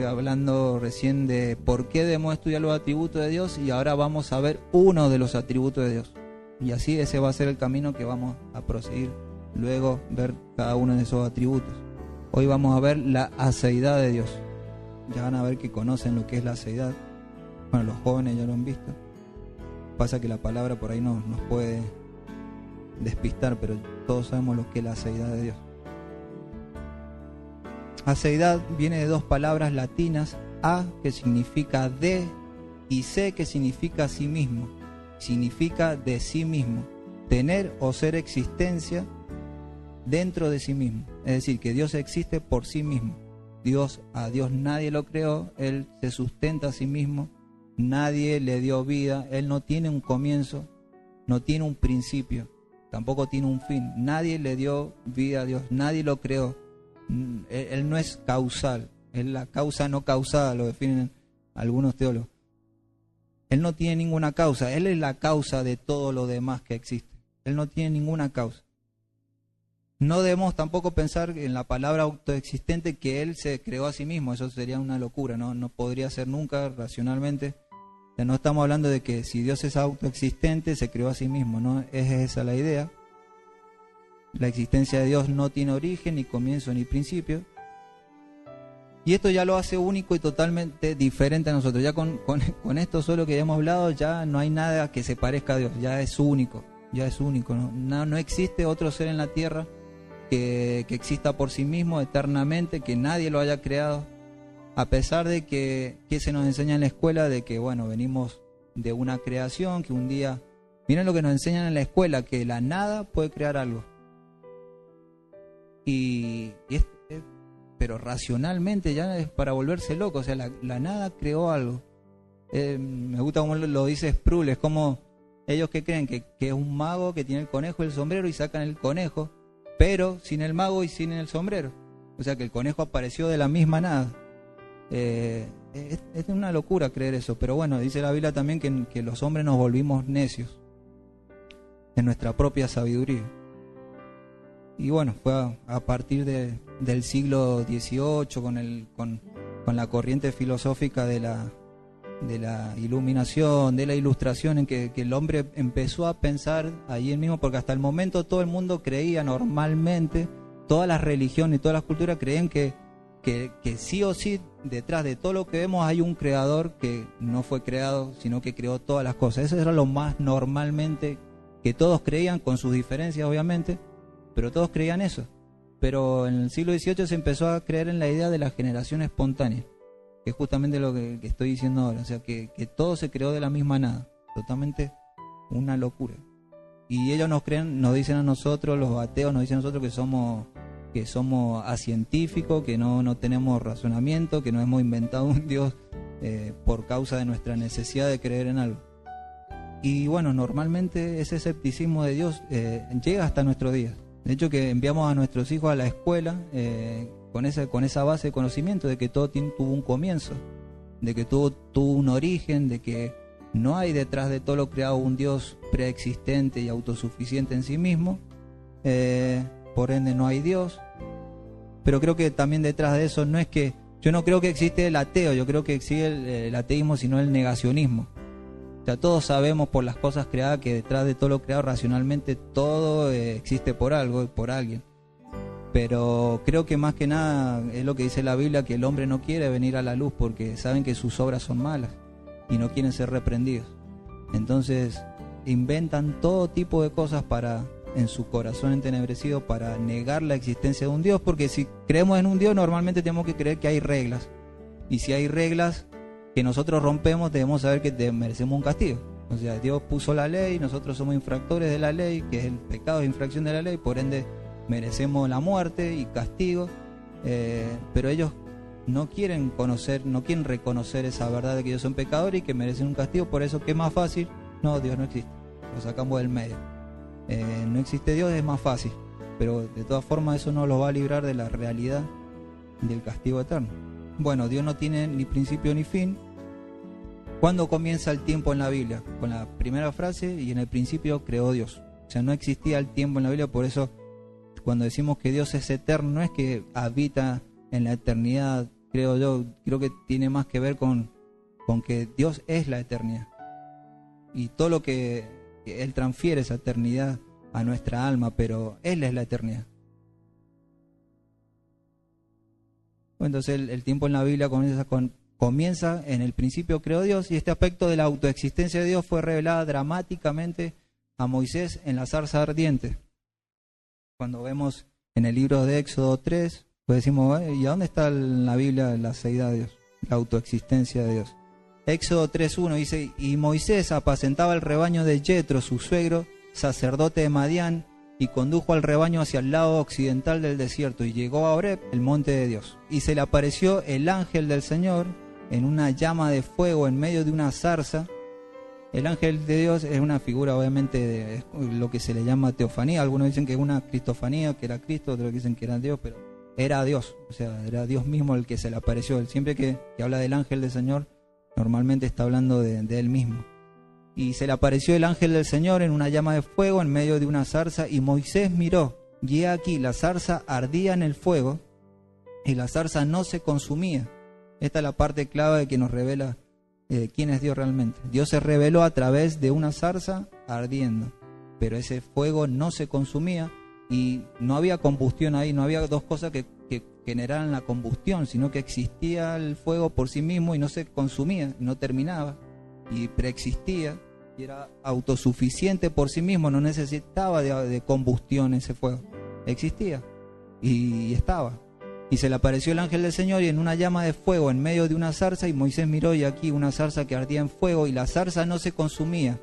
hablando recién de por qué debemos estudiar los atributos de Dios, y ahora vamos a ver uno de los atributos de Dios. Y así ese va a ser el camino que vamos a proseguir, luego ver cada uno de esos atributos. Hoy vamos a ver la aceidad de Dios. Ya van a ver que conocen lo que es la aceidad. Bueno, los jóvenes ya lo han visto. Pasa que la palabra por ahí nos puede despistar, pero todos sabemos lo que es la aceidad de Dios. Aceidad viene de dos palabras latinas, a, que significa de, y se, que significa sí mismo. Significa de sí mismo, tener o ser existencia dentro de sí mismo. Es decir, que Dios existe por sí mismo. A Dios nadie lo creó, Él se sustenta a sí mismo, nadie le dio vida, Él no tiene un comienzo, no tiene un principio, tampoco tiene un fin. Nadie le dio vida a Dios, nadie lo creó. Él no es causal, es la causa no causada, lo definen algunos teólogos. Él no tiene ninguna causa, Él es la causa de todo lo demás que existe. Él no tiene ninguna causa. no debemos tampoco pensar en la palabra autoexistente que Él se creó a sí mismo. Eso sería una locura, no podría ser nunca racionalmente. O sea, no estamos hablando de que si Dios es autoexistente, se creó a sí mismo, no es esa la idea. La existencia de Dios no tiene origen, ni comienzo, ni principio. Y esto ya lo hace único y totalmente diferente a nosotros. Ya con esto solo que ya hemos hablado, ya no hay nada que se parezca a Dios. Ya es único, No existe otro ser en la tierra que exista por sí mismo eternamente, que nadie lo haya creado. A pesar de que se nos enseña en la escuela, de que bueno, venimos de una creación, que un día... Miren lo que nos enseñan en la escuela, que la nada puede crear algo. Pero racionalmente ya es para volverse loco. O sea, la nada creó algo. Me gusta cómo lo dice Sproul. Es como ellos que creen que es un mago que tiene el conejo y el sombrero y sacan el conejo, pero sin el mago y sin el sombrero. O sea que el conejo apareció de la misma nada. Es una locura creer eso. Pero bueno, dice la Biblia también que los hombres nos volvimos necios en nuestra propia sabiduría. Y bueno, fue a partir del siglo XVIII con la corriente filosófica de la iluminación, de la ilustración, en que el hombre empezó a pensar allí mismo, porque hasta el momento todo el mundo creía normalmente, todas las religiones y todas las culturas creían que sí o sí detrás de todo lo que vemos hay un creador que no fue creado, sino que creó todas las cosas. Eso era lo más normalmente que todos creían, con sus diferencias obviamente, pero todos creían eso. Pero en el siglo XVIII se empezó a creer en la idea de la generación espontánea, que es justamente lo que estoy diciendo ahora. O sea, que todo se creó de la misma nada. Totalmente una locura. Y ellos nos dicen a nosotros, los ateos, nos dicen a nosotros que somos acientíficos, que no tenemos razonamiento, que no hemos inventado un Dios por causa de nuestra necesidad de creer en algo. Y bueno, normalmente ese escepticismo de Dios llega hasta nuestros días. De hecho, que enviamos a nuestros hijos a la escuela con esa base de conocimiento de que todo tuvo un comienzo, de que todo tuvo un origen, de que no hay detrás de todo lo creado un Dios preexistente y autosuficiente en sí mismo, por ende no hay Dios. Pero creo que también detrás de eso yo no creo que existe el ateo, yo creo que existe el ateísmo, sino el negacionismo. O sea, todos sabemos por las cosas creadas que detrás de todo lo creado racionalmente todo existe por algo y por alguien. Pero creo que más que nada es lo que dice la Biblia, que el hombre no quiere venir a la luz porque saben que sus obras son malas y no quieren ser reprendidos. Entonces inventan todo tipo de cosas en su corazón entenebrecido para negar la existencia de un Dios, porque si creemos en un Dios normalmente tenemos que creer que hay reglas. Y si hay reglas que nosotros rompemos, debemos saber que merecemos un castigo. O sea, Dios puso la ley, nosotros somos infractores de la ley, que es el pecado de infracción de la ley, por ende merecemos la muerte y castigo. Pero ellos no quieren reconocer esa verdad de que ellos son pecadores y que merecen un castigo. Por eso, ¿qué es más fácil? No, Dios no existe, lo sacamos del medio. No existe Dios, es más fácil, pero de todas formas eso no los va a librar de la realidad del castigo eterno. Bueno, Dios no tiene ni principio ni fin. ¿Cuándo comienza el tiempo en la Biblia? Con la primera frase: y en el principio creó Dios. O sea, no existía el tiempo en la Biblia. Por eso cuando decimos que Dios es eterno, no es que habita en la eternidad, creo que tiene más que ver con que Dios es la eternidad y todo lo que Él transfiere esa eternidad a nuestra alma, pero Él es la eternidad. Entonces el tiempo en la Biblia comienza en el principio creó Dios, y este aspecto de la autoexistencia de Dios fue revelada dramáticamente a Moisés en la zarza ardiente. Cuando vemos en el libro de Éxodo 3, pues decimos, ¿y a dónde está en la Biblia la seidad de Dios, la autoexistencia de Dios? Éxodo 3:1 dice: y Moisés apacentaba el rebaño de Yetro, su suegro, sacerdote de Madián, y condujo al rebaño hacia el lado occidental del desierto, y llegó a Horeb, el monte de Dios. Y se le apareció el ángel del Señor en una llama de fuego en medio de una zarza. El ángel de Dios es una figura, obviamente, de lo que se le llama teofanía. Algunos dicen que es una cristofanía, que era Cristo, otros dicen que era Dios, pero era Dios. O sea, era Dios mismo el que se le apareció. Siempre que habla del ángel del Señor, normalmente está hablando de él mismo. Y se le apareció el ángel del Señor en una llama de fuego en medio de una zarza, y Moisés miró, y he aquí la zarza ardía en el fuego, y la zarza no se consumía. Esta es la parte clave que nos revela quién es Dios realmente. Dios se reveló a través de una zarza ardiendo, pero ese fuego no se consumía y no había combustión ahí, no había dos cosas que generaran la combustión, sino que existía el fuego por sí mismo y no se consumía, no terminaba, y preexistía y era autosuficiente por sí mismo, no necesitaba de combustión ese fuego, existía y estaba. Y se le apareció el ángel del Señor y en una llama de fuego en medio de una zarza, y Moisés miró y aquí una zarza que ardía en fuego y la zarza no se consumía.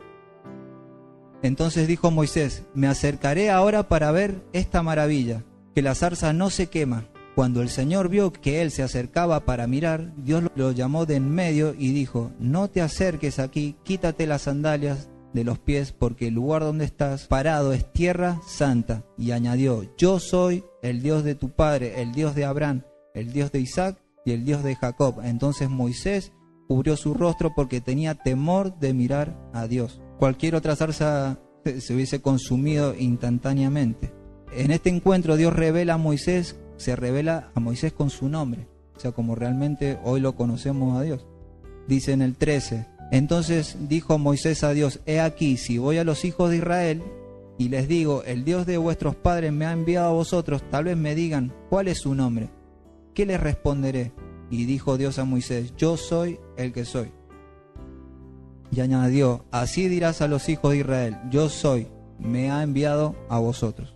Entonces dijo Moisés: me acercaré ahora para ver esta maravilla, que la zarza no se quema. Cuando el Señor vio que él se acercaba para mirar, Dios lo llamó de en medio y dijo: no te acerques aquí, quítate las sandalias de los pies, porque el lugar donde estás parado es tierra santa. Y añadió: yo soy el Dios de tu padre, el Dios de Abraham, el Dios de Isaac y el Dios de Jacob. Entonces Moisés cubrió su rostro porque tenía temor de mirar a Dios. Cualquier otra zarza se hubiese consumido instantáneamente. En este encuentro Dios revela a Moisés, se revela a Moisés con su nombre, o sea, como realmente hoy lo conocemos a Dios. Dice en el 13: entonces dijo Moisés a Dios: he aquí, si voy a los hijos de Israel y les digo, el Dios de vuestros padres me ha enviado a vosotros, tal vez me digan, ¿cuál es su nombre? ¿Qué les responderé? Y dijo Dios a Moisés: yo soy el que soy. Y añadió: así dirás a los hijos de Israel, yo soy, me ha enviado a vosotros.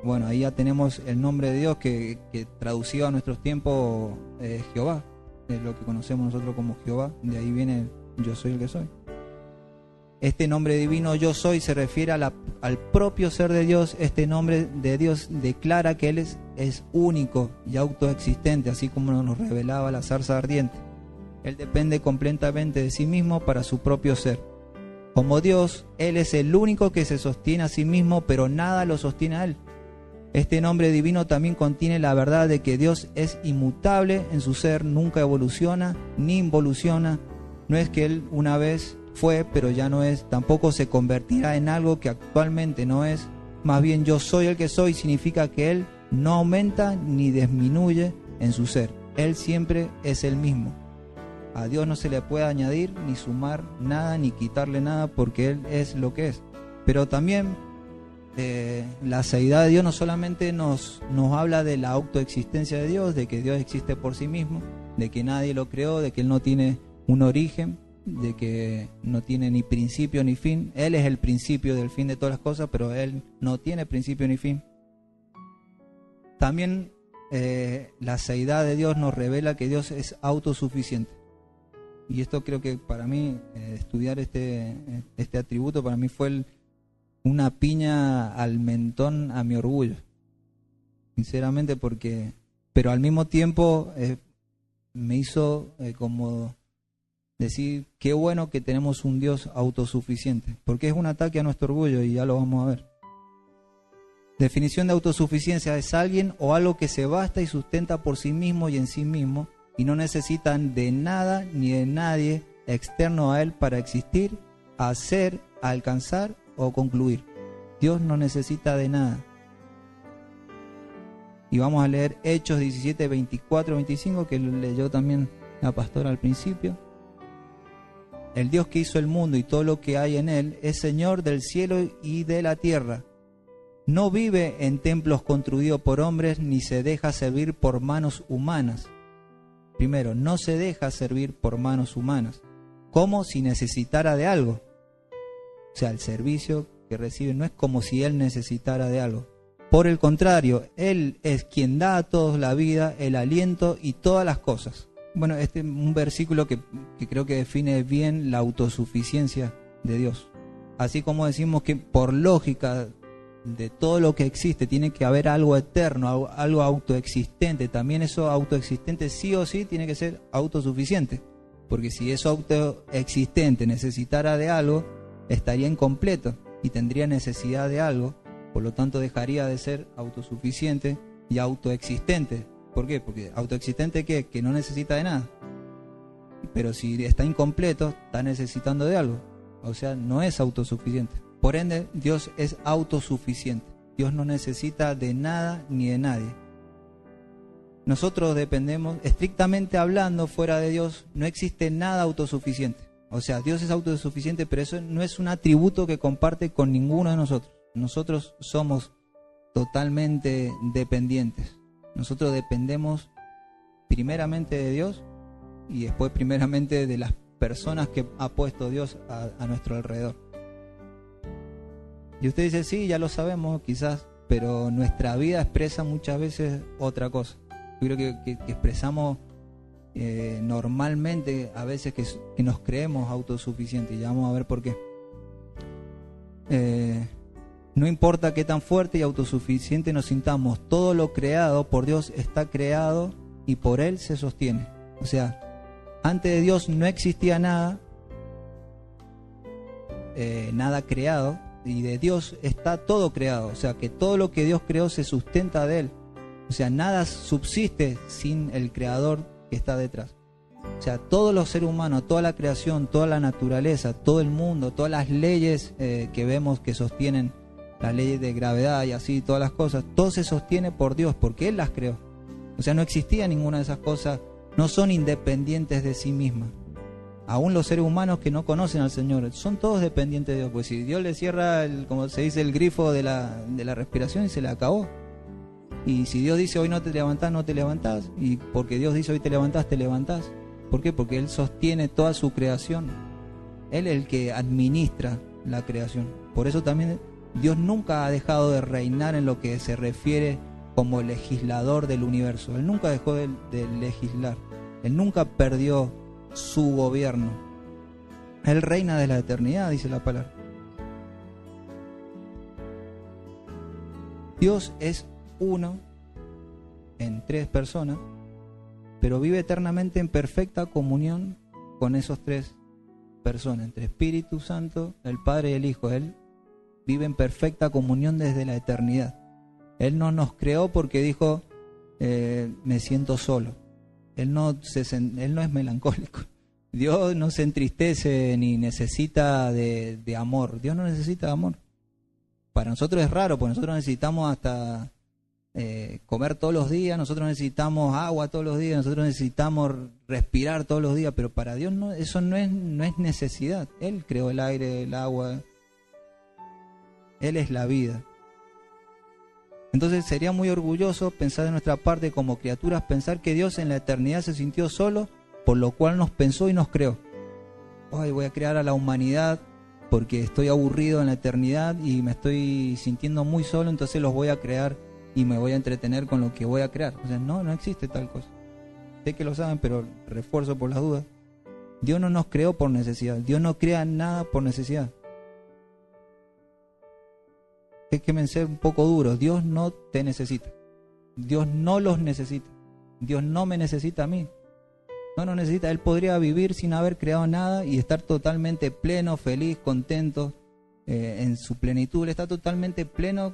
Bueno, ahí ya tenemos el nombre de Dios que traducido a nuestros tiempos Jehová, es lo que conocemos nosotros como Jehová, de ahí viene yo soy el que soy. Este nombre divino yo soy se refiere al propio ser de Dios. Este nombre de Dios declara que Él es único y autoexistente, así como nos revelaba la zarza ardiente. Él depende completamente de sí mismo para su propio ser. Como Dios, Él es el único que se sostiene a sí mismo, pero nada lo sostiene a Él. Este nombre divino también contiene la verdad de que Dios es inmutable en su ser, nunca evoluciona ni involuciona. No es que Él una vez fue, pero ya no es, tampoco se convertirá en algo que actualmente no es. Más bien, yo soy el que soy significa que Él no aumenta ni disminuye en su ser. Él siempre es el mismo. A Dios no se le puede añadir ni sumar nada ni quitarle nada, porque Él es lo que es. Pero también la seidad de Dios no solamente nos habla de la autoexistencia de Dios, de que Dios existe por sí mismo, de que nadie lo creó, de que Él no tiene un origen, de que no tiene ni principio ni fin. Él es el principio del fin de todas las cosas, pero Él no tiene principio ni fin. También la seidad de Dios nos revela que Dios es autosuficiente. Y esto creo que para mí, estudiar este atributo, para mí fue una piña al mentón a mi orgullo. Sinceramente, pero al mismo tiempo me hizo como decir, qué bueno que tenemos un Dios autosuficiente, porque es un ataque a nuestro orgullo y ya lo vamos a ver. Definición de autosuficiencia: es alguien o algo que se basta y sustenta por sí mismo y en sí mismo, y no necesitan de nada ni de nadie externo a él para existir, hacer, alcanzar o concluir. Dios no necesita de nada. Y vamos a leer Hechos 17, 24, 25, que lo leyó también la pastora al principio. El Dios que hizo el mundo y todo lo que hay en él es Señor del cielo y de la tierra. No vive en templos construidos por hombres, ni se deja servir por manos humanas. Primero, no se deja servir por manos humanas, como si necesitara de algo. O sea, el servicio que recibe no es como si Él necesitara de algo. Por el contrario, Él es quien da a todos la vida, el aliento y todas las cosas. Bueno, este es un versículo que creo que define bien la autosuficiencia de Dios. Así como decimos que por lógica de todo lo que existe tiene que haber algo eterno, algo autoexistente, también eso autoexistente sí o sí tiene que ser autosuficiente. Porque si eso autoexistente necesitara de algo, estaría incompleto y tendría necesidad de algo, por lo tanto dejaría de ser autosuficiente y autoexistente. ¿Por qué? Porque autoexistente, ¿qué? Que no necesita de nada. Pero si está incompleto, está necesitando de algo. O sea, no es autosuficiente. Por ende, Dios es autosuficiente. Dios no necesita de nada ni de nadie. Nosotros dependemos, estrictamente hablando, fuera de Dios, no existe nada autosuficiente. O sea, Dios es autosuficiente, pero eso no es un atributo que comparte con ninguno de nosotros. Nosotros somos totalmente dependientes. Nosotros dependemos primeramente de Dios y después primeramente de las personas que ha puesto Dios a nuestro alrededor. Y usted dice, sí, ya lo sabemos quizás, pero nuestra vida expresa muchas veces otra cosa. Yo creo que expresamos normalmente a veces que nos creemos autosuficientes, y ya vamos a ver por qué. No importa qué tan fuerte y autosuficiente nos sintamos, todo lo creado por Dios está creado y por Él se sostiene. O sea, antes de Dios no existía nada, nada creado, y de Dios está todo creado. O sea, que todo lo que Dios creó se sustenta de Él. O sea, nada subsiste sin el Creador que está detrás. O sea, todos los seres humanos, toda la creación, toda la naturaleza, todo el mundo, todas las leyes que vemos que sostienen, las leyes de gravedad y así, todas las cosas, todo se sostiene por Dios, porque Él las creó. O sea, no existía ninguna de esas cosas, no son independientes de sí mismas. Aún los seres humanos que no conocen al Señor, son todos dependientes de Dios. Pues si Dios le cierra, como se dice, el grifo de la respiración, y se le acabó. Y si Dios dice hoy no te levantás, no te levantás. Y porque Dios dice hoy te levantás, te levantás. ¿Por qué? Porque Él sostiene toda su creación. Él es el que administra la creación. Por eso también Dios nunca ha dejado de reinar en lo que se refiere como legislador del universo. Él nunca dejó de legislar. Él nunca perdió su gobierno. Él reina de la eternidad, dice la palabra. Dios es uno en tres personas, pero vive eternamente en perfecta comunión con esos tres personas, entre Espíritu Santo, el Padre y el Hijo. Él vive en perfecta comunión desde la eternidad. Él no nos creó porque dijo me siento solo. Él no es melancólico. Dios no se entristece ni necesita de amor. Dios no necesita de amor. Para nosotros es raro, porque nosotros necesitamos hasta comer todos los días, nosotros necesitamos agua todos los días, nosotros necesitamos respirar todos los días, pero para Dios no, eso no es necesidad. Él creó el aire, el agua. Él es la vida. Entonces sería muy orgulloso pensar de nuestra parte como criaturas, pensar que Dios en la eternidad se sintió solo, por lo cual nos pensó y nos creó. Hoy voy a crear a la humanidad porque estoy aburrido en la eternidad y me estoy sintiendo muy solo, entonces los voy a crear y me voy a entretener con lo que voy a crear. O sea, no existe tal cosa. Sé que lo saben, pero refuerzo por las dudas. Dios no nos creó por necesidad. Dios no crea nada por necesidad. Hay que ser un poco duros. Dios no te necesita. Dios no los necesita. Dios no me necesita a mí. No nos necesita. Él podría vivir sin haber creado nada y estar totalmente pleno, feliz, contento, en su plenitud. Él está totalmente pleno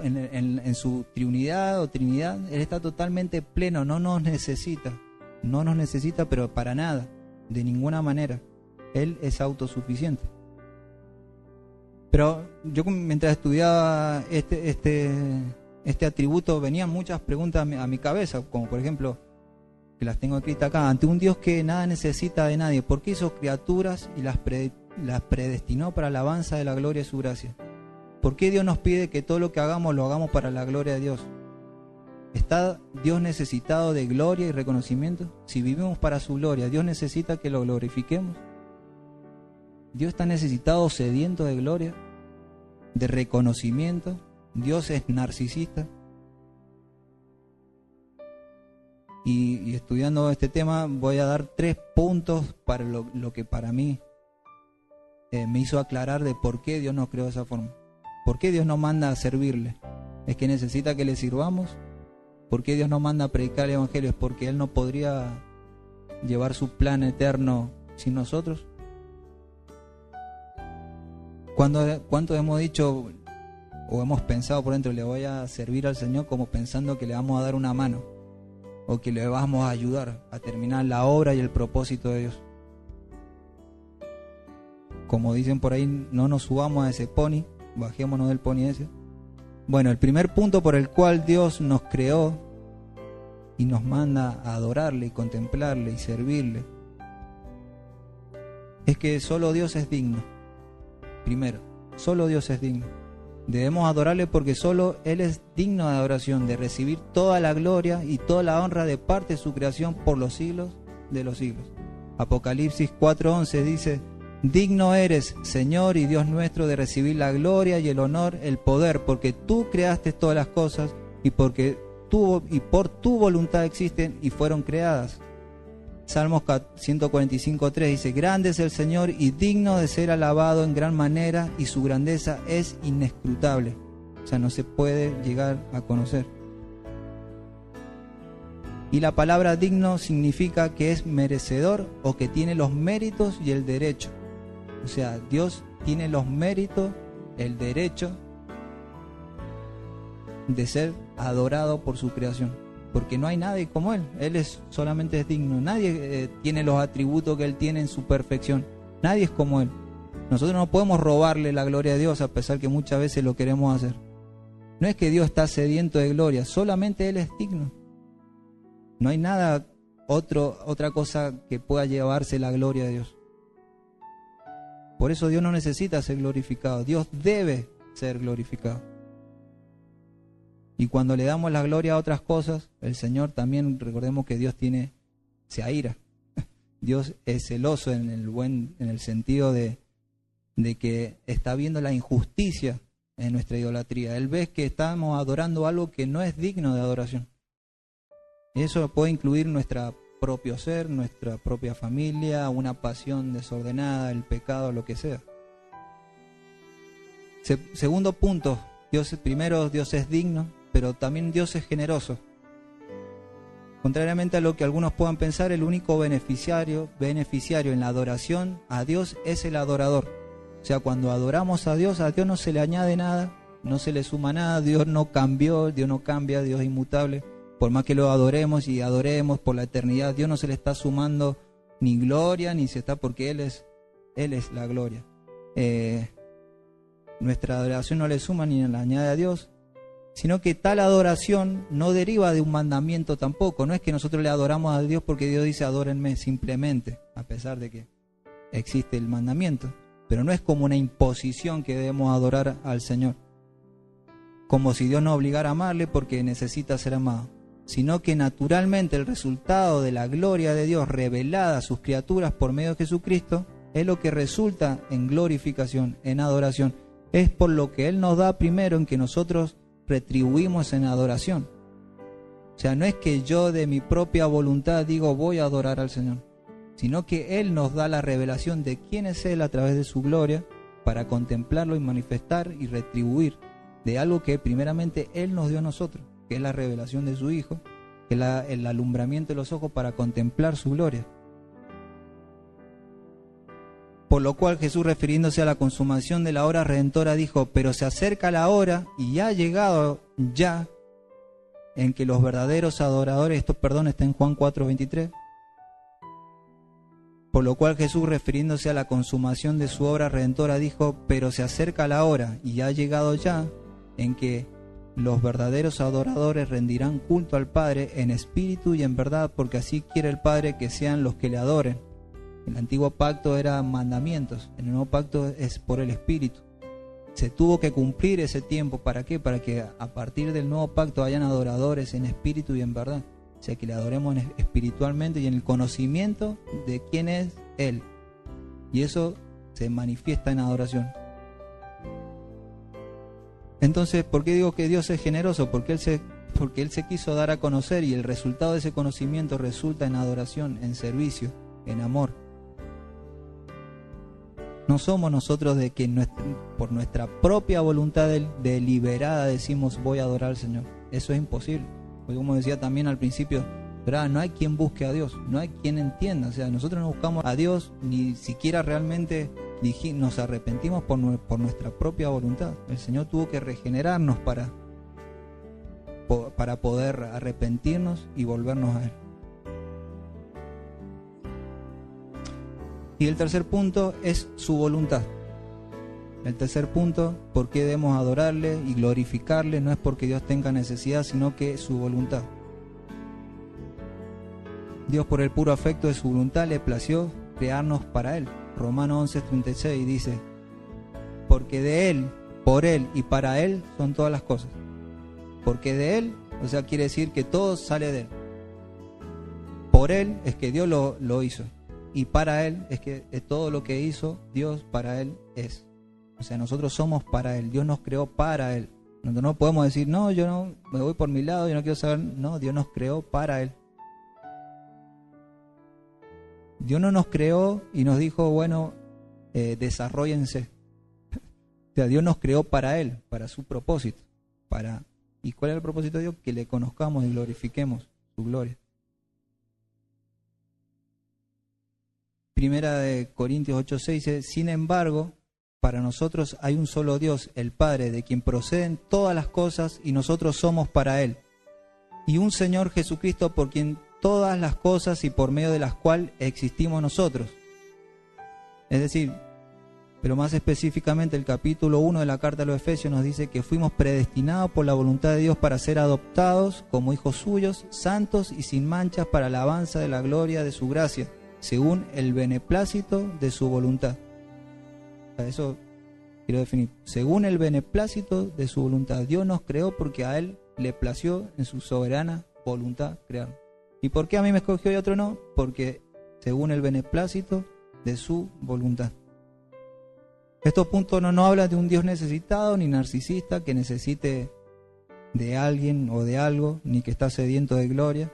en su triunidad o trinidad. Él está totalmente pleno. No nos necesita. No nos necesita, pero para nada. De ninguna manera. Él es autosuficiente. Pero yo mientras estudiaba este atributo venían muchas preguntas a mi cabeza, como por ejemplo, que las tengo escritas acá: ante un Dios que nada necesita de nadie, ¿por qué hizo criaturas y las predestinó para la alabanza de la gloria de su gracia? ¿Por qué Dios nos pide que todo lo que hagamos lo hagamos para la gloria de Dios? ¿Está Dios necesitado de gloria y reconocimiento? Si vivimos para su gloria, ¿Dios necesita que lo glorifiquemos? ¿Dios está necesitado, sediento de gloria, de reconocimiento? ¿Dios es narcisista? Y estudiando este tema voy a dar 3 puntos para lo que para mí me hizo aclarar de por qué Dios nos creó de esa forma. ¿Por qué Dios nos manda a servirle? ¿Es que necesita que le sirvamos? ¿Por qué Dios nos manda a predicar el Evangelio? ¿Es porque Él no podría llevar su plan eterno sin nosotros? ¿Cuánto hemos dicho o hemos pensado por dentro, le voy a servir al Señor, como pensando que le vamos a dar una mano o que le vamos a ayudar a terminar la obra y el propósito de Dios? Como dicen por ahí, no nos subamos a ese pony, bajémonos del pony ese. Bueno, el primer punto por el cual Dios nos creó y nos manda a adorarle y contemplarle y servirle es que solo Dios es digno. Primero, solo Dios es digno. Debemos adorarle porque solo Él es digno de adoración, de recibir toda la gloria y toda la honra de parte de su creación por los siglos de los siglos. Apocalipsis 4:11 dice: digno eres, Señor y Dios nuestro, de recibir la gloria y el honor, el poder, porque tú creaste todas las cosas y por tu voluntad existen y fueron creadas. Salmos 145:3 dice: grande es el Señor y digno de ser alabado en gran manera, y su grandeza es inescrutable. O sea, no se puede llegar a conocer. Y la palabra digno significa que es merecedor o que tiene los méritos y el derecho. O sea, Dios tiene los méritos, el derecho de ser adorado por su creación, porque no hay nadie como Él. Él solamente es digno. Nadie tiene los atributos que Él tiene en su perfección. Nadie es como Él. Nosotros no podemos robarle la gloria a Dios, a pesar que muchas veces lo queremos hacer. No es que Dios está sediento de gloria, solamente Él es digno. No hay nada, otra cosa que pueda llevarse la gloria de Dios. Por eso Dios no necesita ser glorificado. Dios debe ser glorificado. Y cuando le damos la gloria a otras cosas, el Señor también, recordemos que Dios se aira. Dios es celoso en el sentido de que está viendo la injusticia en nuestra idolatría. Él ve que estamos adorando algo que no es digno de adoración. Y eso puede incluir nuestro propio ser, nuestra propia familia, una pasión desordenada, el pecado, lo que sea. Segundo punto, primero Dios es digno, pero también Dios es generoso. Contrariamente a lo que algunos puedan pensar, el único beneficiario en la adoración a Dios es el adorador. O sea, cuando adoramos a Dios no se le añade nada, no se le suma nada. Dios no cambió, Dios no cambia, Dios es inmutable. Por más que lo adoremos y adoremos por la eternidad, Dios no se le está sumando ni gloria, ni se está, porque Él es la gloria. Nuestra adoración no le suma ni le añade a Dios, sino que tal adoración no deriva de un mandamiento tampoco. No es que nosotros le adoramos a Dios porque Dios dice adórenme simplemente, a pesar de que existe el mandamiento. Pero no es como una imposición que debemos adorar al Señor, como si Dios nos obligara a amarle porque necesita ser amado, sino que naturalmente el resultado de la gloria de Dios revelada a sus criaturas por medio de Jesucristo es lo que resulta en glorificación, en adoración. Es por lo que Él nos da primero en que nosotros retribuimos en adoración. O sea, no es que yo de mi propia voluntad digo voy a adorar al Señor, sino que Él nos da la revelación de quién es Él a través de su gloria para contemplarlo y manifestar y retribuir de algo que primeramente Él nos dio a nosotros, que es la revelación de su Hijo, que es el alumbramiento de los ojos para contemplar su gloria. Por lo cual Jesús, refiriéndose a la consumación de la hora redentora, dijo: pero se acerca la hora y ha llegado ya en que los verdaderos adoradores, está en Juan 4:23. Por lo cual Jesús, refiriéndose a la consumación de su obra redentora, dijo: pero se acerca la hora y ha llegado ya en que los verdaderos adoradores rendirán culto al Padre en espíritu y en verdad, porque así quiere el Padre que sean los que le adoren. El antiguo pacto era mandamientos, el nuevo pacto es por el Espíritu. Se tuvo que cumplir ese tiempo, ¿para qué? Para que a partir del nuevo pacto hayan adoradores en espíritu y en verdad. O sea, que le adoremos espiritualmente y en el conocimiento de quién es Él. Y eso se manifiesta en adoración. Entonces, ¿por qué digo que Dios es generoso? Porque Él se quiso dar a conocer, y el resultado de ese conocimiento resulta en adoración, en servicio, en amor. No somos nosotros de que por nuestra propia voluntad deliberada decimos voy a adorar al Señor. Eso es imposible. Porque como decía también al principio, ¿verdad? No hay quien busque a Dios, no hay quien entienda. O sea, nosotros no buscamos a Dios, ni siquiera realmente nos arrepentimos por nuestra propia voluntad. El Señor tuvo que regenerarnos para poder arrepentirnos y volvernos a Él. Y el tercer punto es su voluntad. El tercer punto, ¿por qué debemos adorarle y glorificarle? No es porque Dios tenga necesidad, sino que es su voluntad. Dios, por el puro afecto de su voluntad, le plació crearnos para Él. Romanos 11:36 dice, porque de Él, por Él y para Él son todas las cosas. Porque de Él, o sea, quiere decir que todo sale de Él. Por Él es que Dios lo hizo. Y para Él es que todo lo que hizo Dios para Él es. O sea, nosotros somos para Él. Dios nos creó para Él. Nosotros no podemos decir, no, yo no me voy por mi lado, yo no quiero saber. No, Dios nos creó para Él. Dios no nos creó y nos dijo, bueno, desarróllense. O sea, Dios nos creó para Él, para su propósito. ¿Y cuál es el propósito de Dios? Que le conozcamos y glorifiquemos su gloria. Primera de Corintios 8:6 dice, sin embargo, para nosotros hay un solo Dios, el Padre, de quien proceden todas las cosas y nosotros somos para Él. Y un Señor Jesucristo por quien todas las cosas y por medio de las cuales existimos nosotros. Es decir, pero más específicamente el capítulo 1 de la carta a los Efesios nos dice que fuimos predestinados por la voluntad de Dios para ser adoptados como hijos suyos, santos y sin manchas para la alabanza de la gloria de su gracia, según el beneplácito de su voluntad. Eso quiero definir. Según el beneplácito de su voluntad. Dios nos creó porque a Él le plació en su soberana voluntad crearnos. ¿Y por qué a mí me escogió y a otro no? Porque según el beneplácito de su voluntad. Estos puntos no hablan de un Dios necesitado ni narcisista que necesite de alguien o de algo, ni que está sediento de gloria,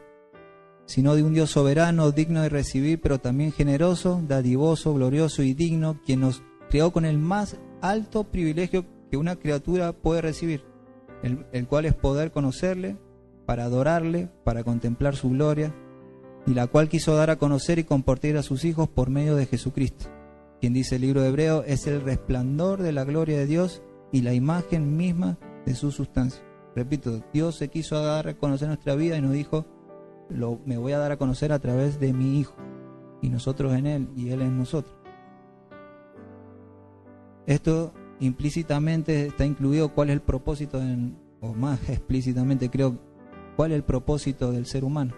sino de un Dios soberano, digno de recibir, pero también generoso, dadivoso, glorioso y digno, quien nos creó con el más alto privilegio que una criatura puede recibir, el cual es poder conocerle, para adorarle, para contemplar su gloria, y la cual quiso dar a conocer y compartir a sus hijos por medio de Jesucristo, quien, dice el libro de Hebreos, es el resplandor de la gloria de Dios y la imagen misma de su sustancia. Repito, Dios se quiso dar a conocer nuestra vida y nos dijo, me voy a dar a conocer a través de mi Hijo, y nosotros en Él y Él en nosotros. Esto implícitamente está incluido cuál es el propósito, o más explícitamente creo, cuál es el propósito del ser humano.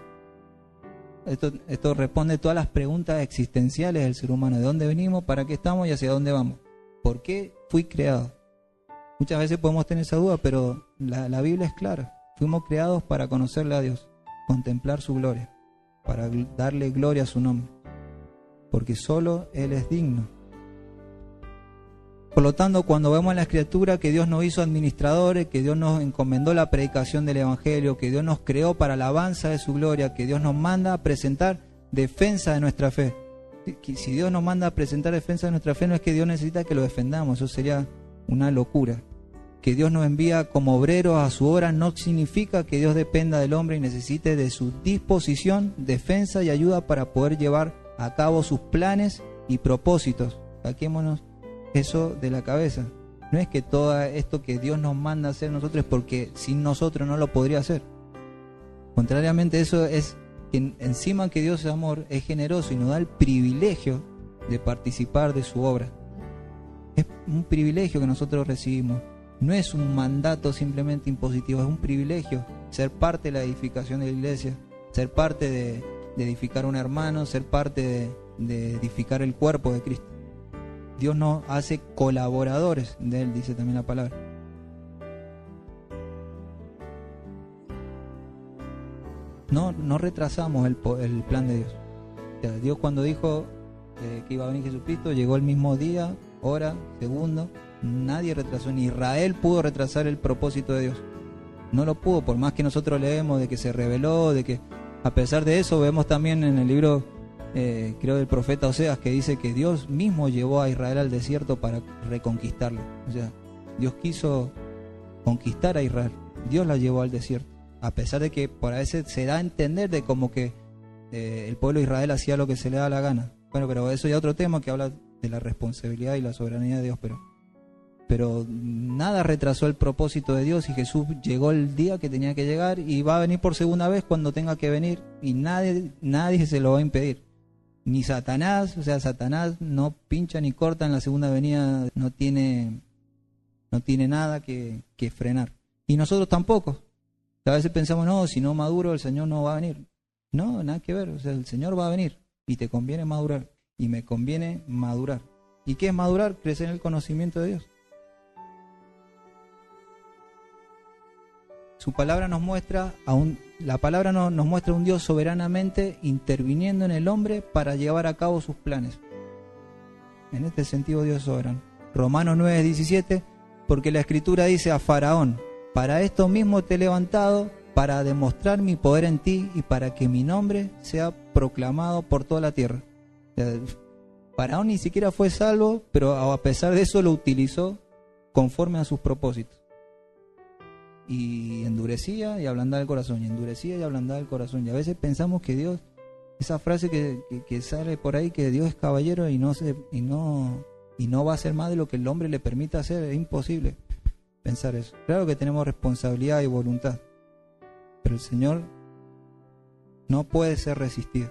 Esto responde todas las preguntas existenciales del ser humano. ¿De dónde venimos? ¿Para qué estamos? ¿Y hacia dónde vamos? ¿Por qué fui creado? Muchas veces podemos tener esa duda, pero la Biblia es clara. Fuimos creados para conocerle a Dios, contemplar su gloria, para darle gloria a su nombre, porque solo Él es digno. Por lo tanto, cuando vemos en la Escritura que Dios nos hizo administradores, que Dios nos encomendó la predicación del Evangelio, que Dios nos creó para alabanza de su gloria, que Dios nos manda a presentar defensa de nuestra fe. Si Dios nos manda a presentar defensa de nuestra fe, no es que Dios necesita que lo defendamos, eso sería una locura. Que Dios nos envía como obreros a su obra no significa que Dios dependa del hombre y necesite de su disposición, defensa y ayuda para poder llevar a cabo sus planes y propósitos. Saquémonos eso de la cabeza. No es que todo esto que Dios nos manda a hacer nosotros es porque sin nosotros no lo podría hacer. Contrariamente, eso es que encima que Dios es amor, es generoso y nos da el privilegio de participar de su obra. Es un privilegio que nosotros recibimos. No es un mandato simplemente impositivo, es un privilegio ser parte de la edificación de la iglesia, ser parte de edificar un hermano, ser parte de edificar el cuerpo de Cristo. Dios nos hace colaboradores de Él, dice también la palabra. No retrasamos el plan de Dios. O sea, Dios cuando dijo que iba a venir Jesucristo, llegó el mismo día, hora, segundo. Nadie retrasó, ni Israel pudo retrasar el propósito de Dios. No lo pudo, por más que nosotros leemos de que se rebeló, de que a pesar de eso, vemos también en el libro creo del profeta Oseas, que dice que Dios mismo llevó a Israel al desierto para reconquistarlo. O sea, Dios quiso conquistar a Israel, Dios la llevó al desierto, a pesar de que por a veces se da a entender de como que el pueblo de Israel hacía lo que se le da la gana. Bueno, pero eso ya es otro tema que habla de la responsabilidad y la soberanía de Dios, pero nada retrasó el propósito de Dios, y Jesús llegó el día que tenía que llegar y va a venir por segunda vez cuando tenga que venir, y nadie se lo va a impedir. Ni Satanás, o sea, Satanás no pincha ni corta en la segunda venida, no tiene nada que frenar. Y nosotros tampoco. A veces pensamos, no, si no maduro el Señor no va a venir. No, nada que ver, o sea, el Señor va a venir y te conviene madurar y me conviene madurar. ¿Y qué es madurar? Crecer en el conocimiento de Dios. Su palabra nos muestra nos muestra un Dios soberanamente interviniendo en el hombre para llevar a cabo sus planes. En este sentido Dios es soberano. Romanos 9:17, porque la Escritura dice a Faraón, para esto mismo te he levantado, para demostrar mi poder en ti y para que mi nombre sea proclamado por toda la tierra. O sea, Faraón ni siquiera fue salvo, pero a pesar de eso lo utilizó conforme a sus propósitos. Y endurecía y ablandaba el corazón, y endurecía y ablandaba el corazón. Y a veces pensamos que Dios, esa frase que sale por ahí, que Dios es caballero y no va a hacer más de lo que el hombre le permita hacer, es imposible pensar eso. Claro que tenemos responsabilidad y voluntad, pero el Señor no puede ser resistido.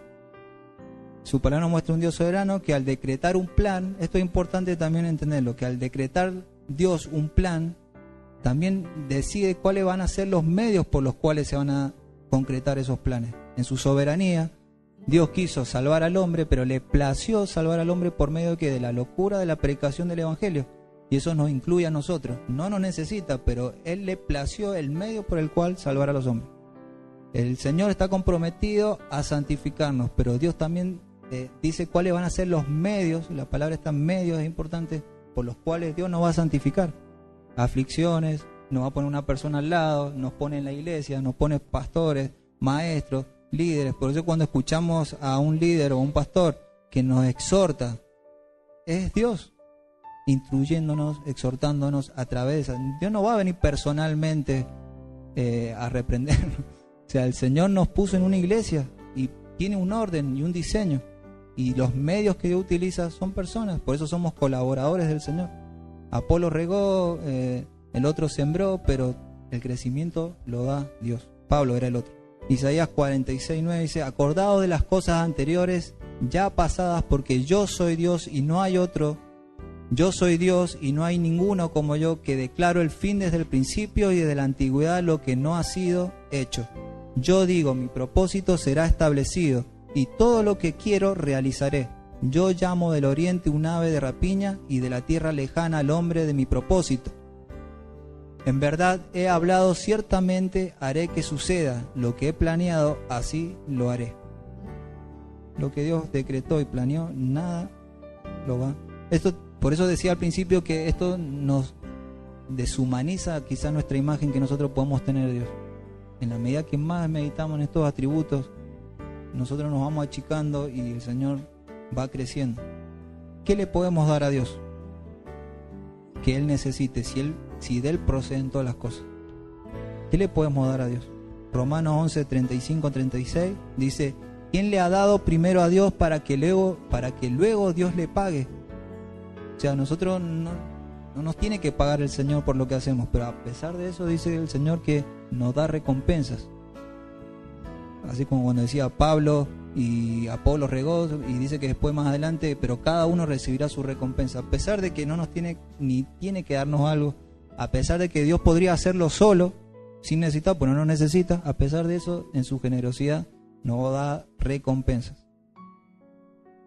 Su palabra nos muestra un Dios soberano que al decretar un plan, esto es importante también entenderlo, que al decretar Dios un plan, también decide cuáles van a ser los medios por los cuales se van a concretar esos planes. En su soberanía, Dios quiso salvar al hombre, pero le plació salvar al hombre por medio de la locura de la predicación del Evangelio. Y eso nos incluye a nosotros. No nos necesita, pero Él le plació el medio por el cual salvar a los hombres. El Señor está comprometido a santificarnos, pero Dios también dice cuáles van a ser los medios, la palabra está en medios, es importante, por los cuales Dios nos va a santificar. Aflicciones, nos va a poner una persona al lado, nos pone en la iglesia, nos pone pastores, maestros, líderes. Por eso cuando escuchamos a un líder o un pastor que nos exhorta, es Dios instruyéndonos, exhortándonos a través de... Dios no va a venir personalmente a reprendernos. O sea, el Señor nos puso en una iglesia y tiene un orden y un diseño. Y los medios que Dios utiliza son personas, por eso somos colaboradores del Señor. Apolo regó, el otro sembró, pero el crecimiento lo da Dios. Pablo era el otro. Isaías 46:9 dice, acordado de las cosas anteriores ya pasadas, porque yo soy Dios y no hay otro. Yo soy Dios y no hay ninguno como yo, que declaro el fin desde el principio y desde la antigüedad lo que no ha sido hecho. Yo digo, mi propósito será establecido y todo lo que quiero realizaré. Yo llamo del oriente un ave de rapiña y de la tierra lejana al hombre de mi propósito. En verdad he hablado, ciertamente haré que suceda lo que he planeado, así lo haré. Lo que Dios decretó y planeó, nada lo va. Por eso decía al principio que esto nos deshumaniza quizá nuestra imagen que nosotros podemos tener de Dios. En la medida que más meditamos en estos atributos, nosotros nos vamos achicando y el Señor va creciendo. ¿Qué le podemos dar a Dios? Que Él necesite, si de Él proceden todas las cosas. ¿Qué le podemos dar a Dios? Romanos 11:35-36 dice, ¿quién le ha dado primero a Dios para que luego Dios le pague? O sea, nosotros no nos tiene que pagar el Señor por lo que hacemos, pero a pesar de eso dice el Señor que nos da recompensas. Así como cuando decía Pablo y Apolo regó, y dice que después más adelante, pero cada uno recibirá su recompensa. A pesar de que no nos tiene que darnos algo, a pesar de que Dios podría hacerlo solo, sin necesitar, pero no necesita, a pesar de eso, en su generosidad nos da recompensas.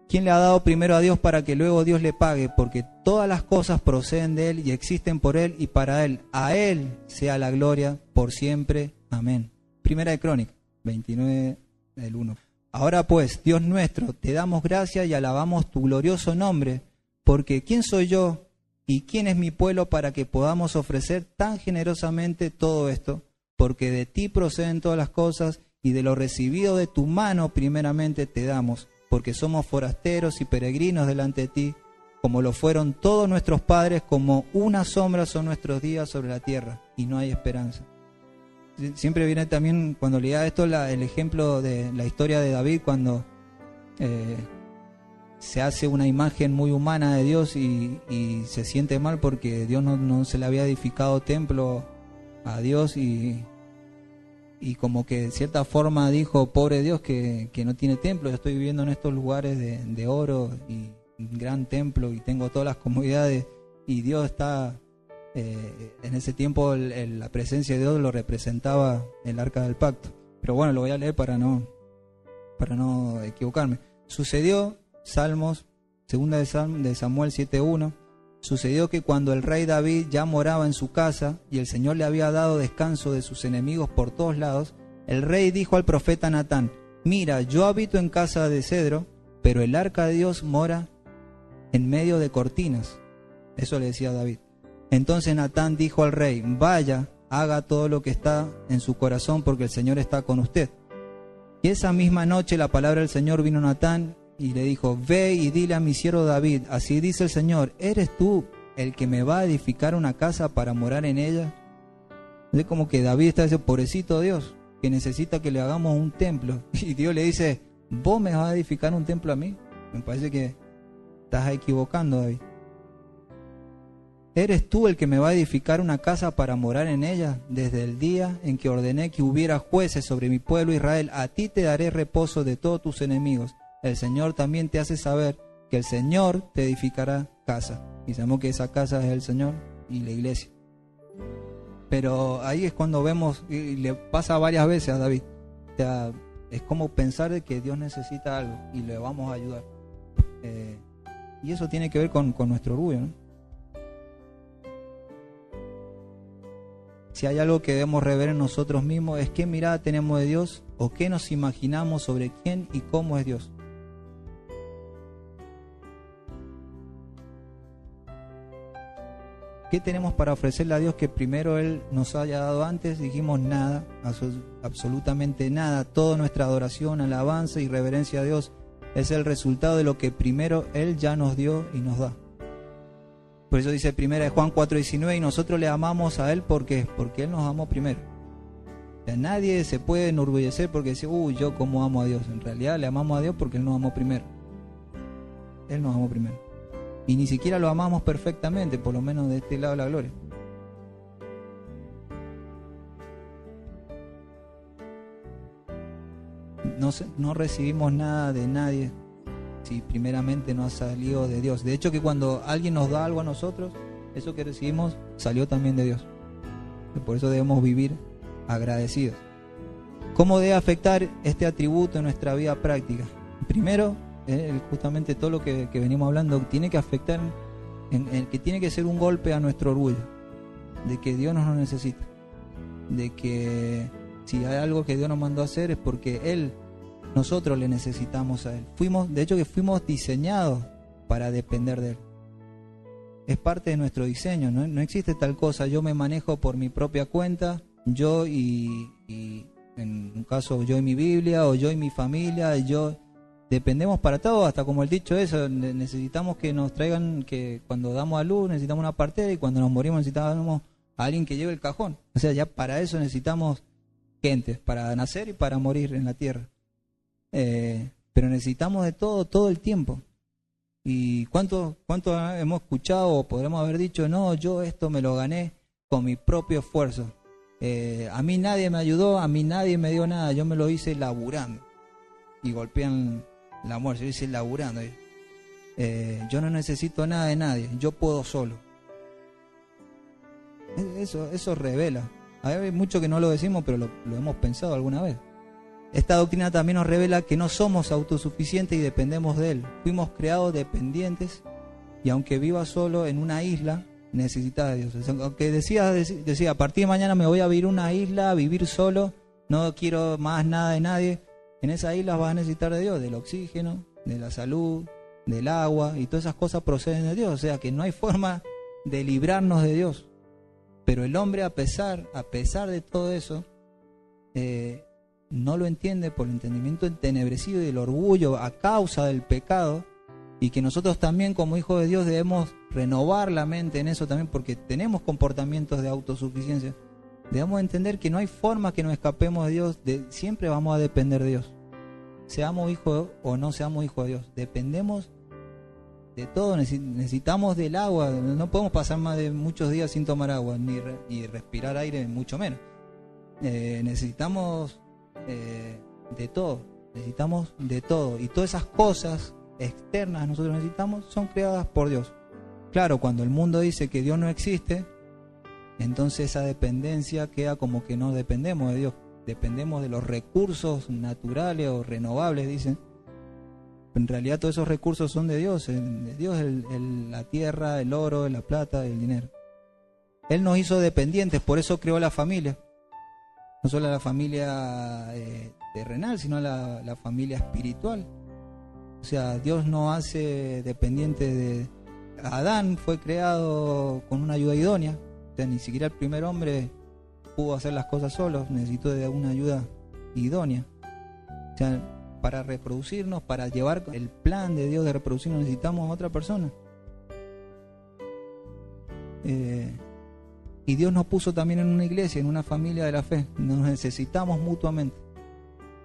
¿Quién le ha dado primero a Dios para que luego Dios le pague? Porque todas las cosas proceden de Él y existen por Él y para Él. A Él sea la gloria por siempre. Amén. Primera de Crónicas 29:1. Ahora pues, Dios nuestro, te damos gracias y alabamos tu glorioso nombre, porque ¿quién soy yo y quién es mi pueblo para que podamos ofrecer tan generosamente todo esto? Porque de ti proceden todas las cosas y de lo recibido de tu mano primeramente te damos, porque somos forasteros y peregrinos delante de ti, como lo fueron todos nuestros padres, como una sombra son nuestros días sobre la tierra, y no hay esperanza. Siempre viene también, cuando leía esto, el ejemplo de la historia de David, cuando se hace una imagen muy humana de Dios y se siente mal porque Dios no se le había edificado templo a Dios y y como que de cierta forma dijo, pobre Dios que no tiene templo, yo estoy viviendo en estos lugares de oro y un gran templo y tengo todas las comodidades, y Dios está, en ese tiempo la presencia de Dios lo representaba el arca del pacto. Pero bueno, lo voy a leer para no equivocarme. Sucedió, Salmos, segunda de Samuel 7:1, sucedió que cuando el rey David ya moraba en su casa y el Señor le había dado descanso de sus enemigos por todos lados, el rey dijo al profeta Natán, mira, yo habito en casa de cedro, pero el arca de Dios mora en medio de cortinas. Eso le decía David. Entonces Natán dijo al rey, vaya, haga todo lo que está en su corazón porque el Señor está con usted. Y esa misma noche la palabra del Señor vino a Natán y le dijo, ve y dile a mi siervo David, así dice el Señor, ¿eres tú el que me va a edificar una casa para morar en ella? Es como que David está diciendo, pobrecito Dios, que necesita que le hagamos un templo. Y Dios le dice, ¿vos me vas a edificar un templo a mí? Me parece que estás equivocando, David. ¿Eres tú el que me va a edificar una casa para morar en ella? Desde el día en que ordené que hubiera jueces sobre mi pueblo Israel, a ti te daré reposo de todos tus enemigos. El Señor también te hace saber que el Señor te edificará casa. Y sabemos que esa casa es el Señor y la iglesia. Pero ahí es cuando vemos, y le pasa varias veces a David, o sea, es como pensar de que Dios necesita algo y le vamos a ayudar. Y eso tiene que ver con nuestro orgullo, ¿no? Si hay algo que debemos rever en nosotros mismos es qué mirada tenemos de Dios o qué nos imaginamos sobre quién y cómo es Dios. ¿Qué tenemos para ofrecerle a Dios que primero Él nos haya dado antes? Dijimos nada, absolutamente nada. Toda nuestra adoración, alabanza y reverencia a Dios es el resultado de lo que primero Él ya nos dio y nos da. Por eso dice 1 Juan 4:19, y nosotros le amamos a Él porque Él nos amó primero. O sea, nadie se puede enorgullecer porque dice, yo cómo amo a Dios. En realidad le amamos a Dios porque Él nos amó primero. Él nos amó primero. Y ni siquiera lo amamos perfectamente, por lo menos de este lado de la gloria. No recibimos nada de nadie si primeramente no ha salido de Dios. De hecho, que cuando alguien nos da algo a nosotros, eso que recibimos salió también de Dios. Y por eso debemos vivir agradecidos. ¿Cómo debe afectar este atributo en nuestra vida práctica? Primero, justamente todo lo que venimos hablando tiene que afectar, que tiene que ser un golpe a nuestro orgullo, de que Dios nos necesita, de que si hay algo que Dios nos mandó a hacer es porque nosotros le necesitamos a Él. De hecho que fuimos diseñados para depender de Él. Es parte de nuestro diseño, no existe tal cosa, yo me manejo por mi propia cuenta, yo y en un caso yo y mi Biblia, o yo y mi familia, dependemos para todo, hasta como el dicho eso, necesitamos que nos traigan, que cuando damos a luz necesitamos una partera y cuando nos morimos necesitamos a alguien que lleve el cajón. O sea, ya para eso necesitamos gente, para nacer y para morir en la tierra. Pero necesitamos de todo el tiempo. ¿Y cuánto hemos escuchado o podremos haber dicho, no, yo esto me lo gané con mi propio esfuerzo? A mí nadie me ayudó, a mí nadie me dio nada, yo me lo hice laburando. Y golpean la muerte, yo hice laburando. Yo no necesito nada de nadie, yo puedo solo. Eso revela. Hay mucho que no lo decimos, pero lo hemos pensado alguna vez. Esta doctrina también nos revela que no somos autosuficientes y dependemos de Él. Fuimos creados dependientes y aunque viva solo en una isla, necesita de Dios. Aunque decía, a partir de mañana me voy a vivir a una isla, a vivir solo, no quiero más nada de nadie. En esa isla vas a necesitar de Dios, del oxígeno, de la salud, del agua, y todas esas cosas proceden de Dios. O sea que no hay forma de librarnos de Dios. Pero el hombre, a pesar de todo eso, no lo entiende por el entendimiento entenebrecido y el orgullo a causa del pecado, y que nosotros también como hijos de Dios debemos renovar la mente en eso también, porque tenemos comportamientos de autosuficiencia. Debemos entender que no hay forma que nos escapemos de Dios, siempre vamos a depender de Dios. Seamos hijos o no seamos hijos de Dios, dependemos de todo, necesitamos del agua, no podemos pasar más de muchos días sin tomar agua, ni respirar aire, mucho menos. necesitamos de todo, y todas esas cosas externas que nosotros necesitamos son creadas por Dios. Claro, cuando el mundo dice que Dios no existe, entonces esa dependencia queda como que no dependemos de Dios, dependemos de los recursos naturales o renovables, dicen. En realidad todos esos recursos son de Dios, la tierra, el oro, la plata, el dinero. Él nos hizo dependientes, por eso creó la familia. No solo la familia terrenal, sino la familia espiritual. O sea, Dios nos hace dependientes de... Adán fue creado con una ayuda idónea. O sea, ni siquiera el primer hombre pudo hacer las cosas solo, necesitó de una ayuda idónea. O sea, para reproducirnos, para llevar el plan de Dios de reproducirnos, necesitamos a otra persona. Y Dios nos puso también en una iglesia, en una familia de la fe. Nos necesitamos mutuamente.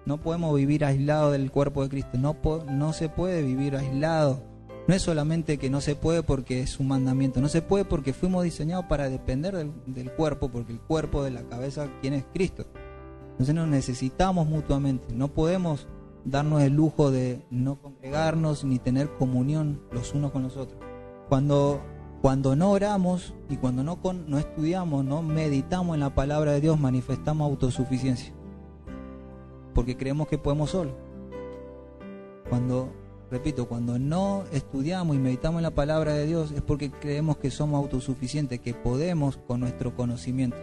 No podemos vivir aislados del cuerpo de Cristo. No se puede vivir aislado. No es solamente que no se puede porque es un mandamiento. No se puede porque fuimos diseñados para depender del cuerpo, porque el cuerpo de la cabeza, ¿quién es? Cristo. Entonces nos necesitamos mutuamente. No podemos darnos el lujo de no congregarnos ni tener comunión los unos con los otros. Cuando no oramos y cuando no estudiamos, no meditamos en la palabra de Dios, manifestamos autosuficiencia. Porque creemos que podemos solos. Cuando no estudiamos y meditamos en la palabra de Dios es porque creemos que somos autosuficientes, que podemos con nuestro conocimiento.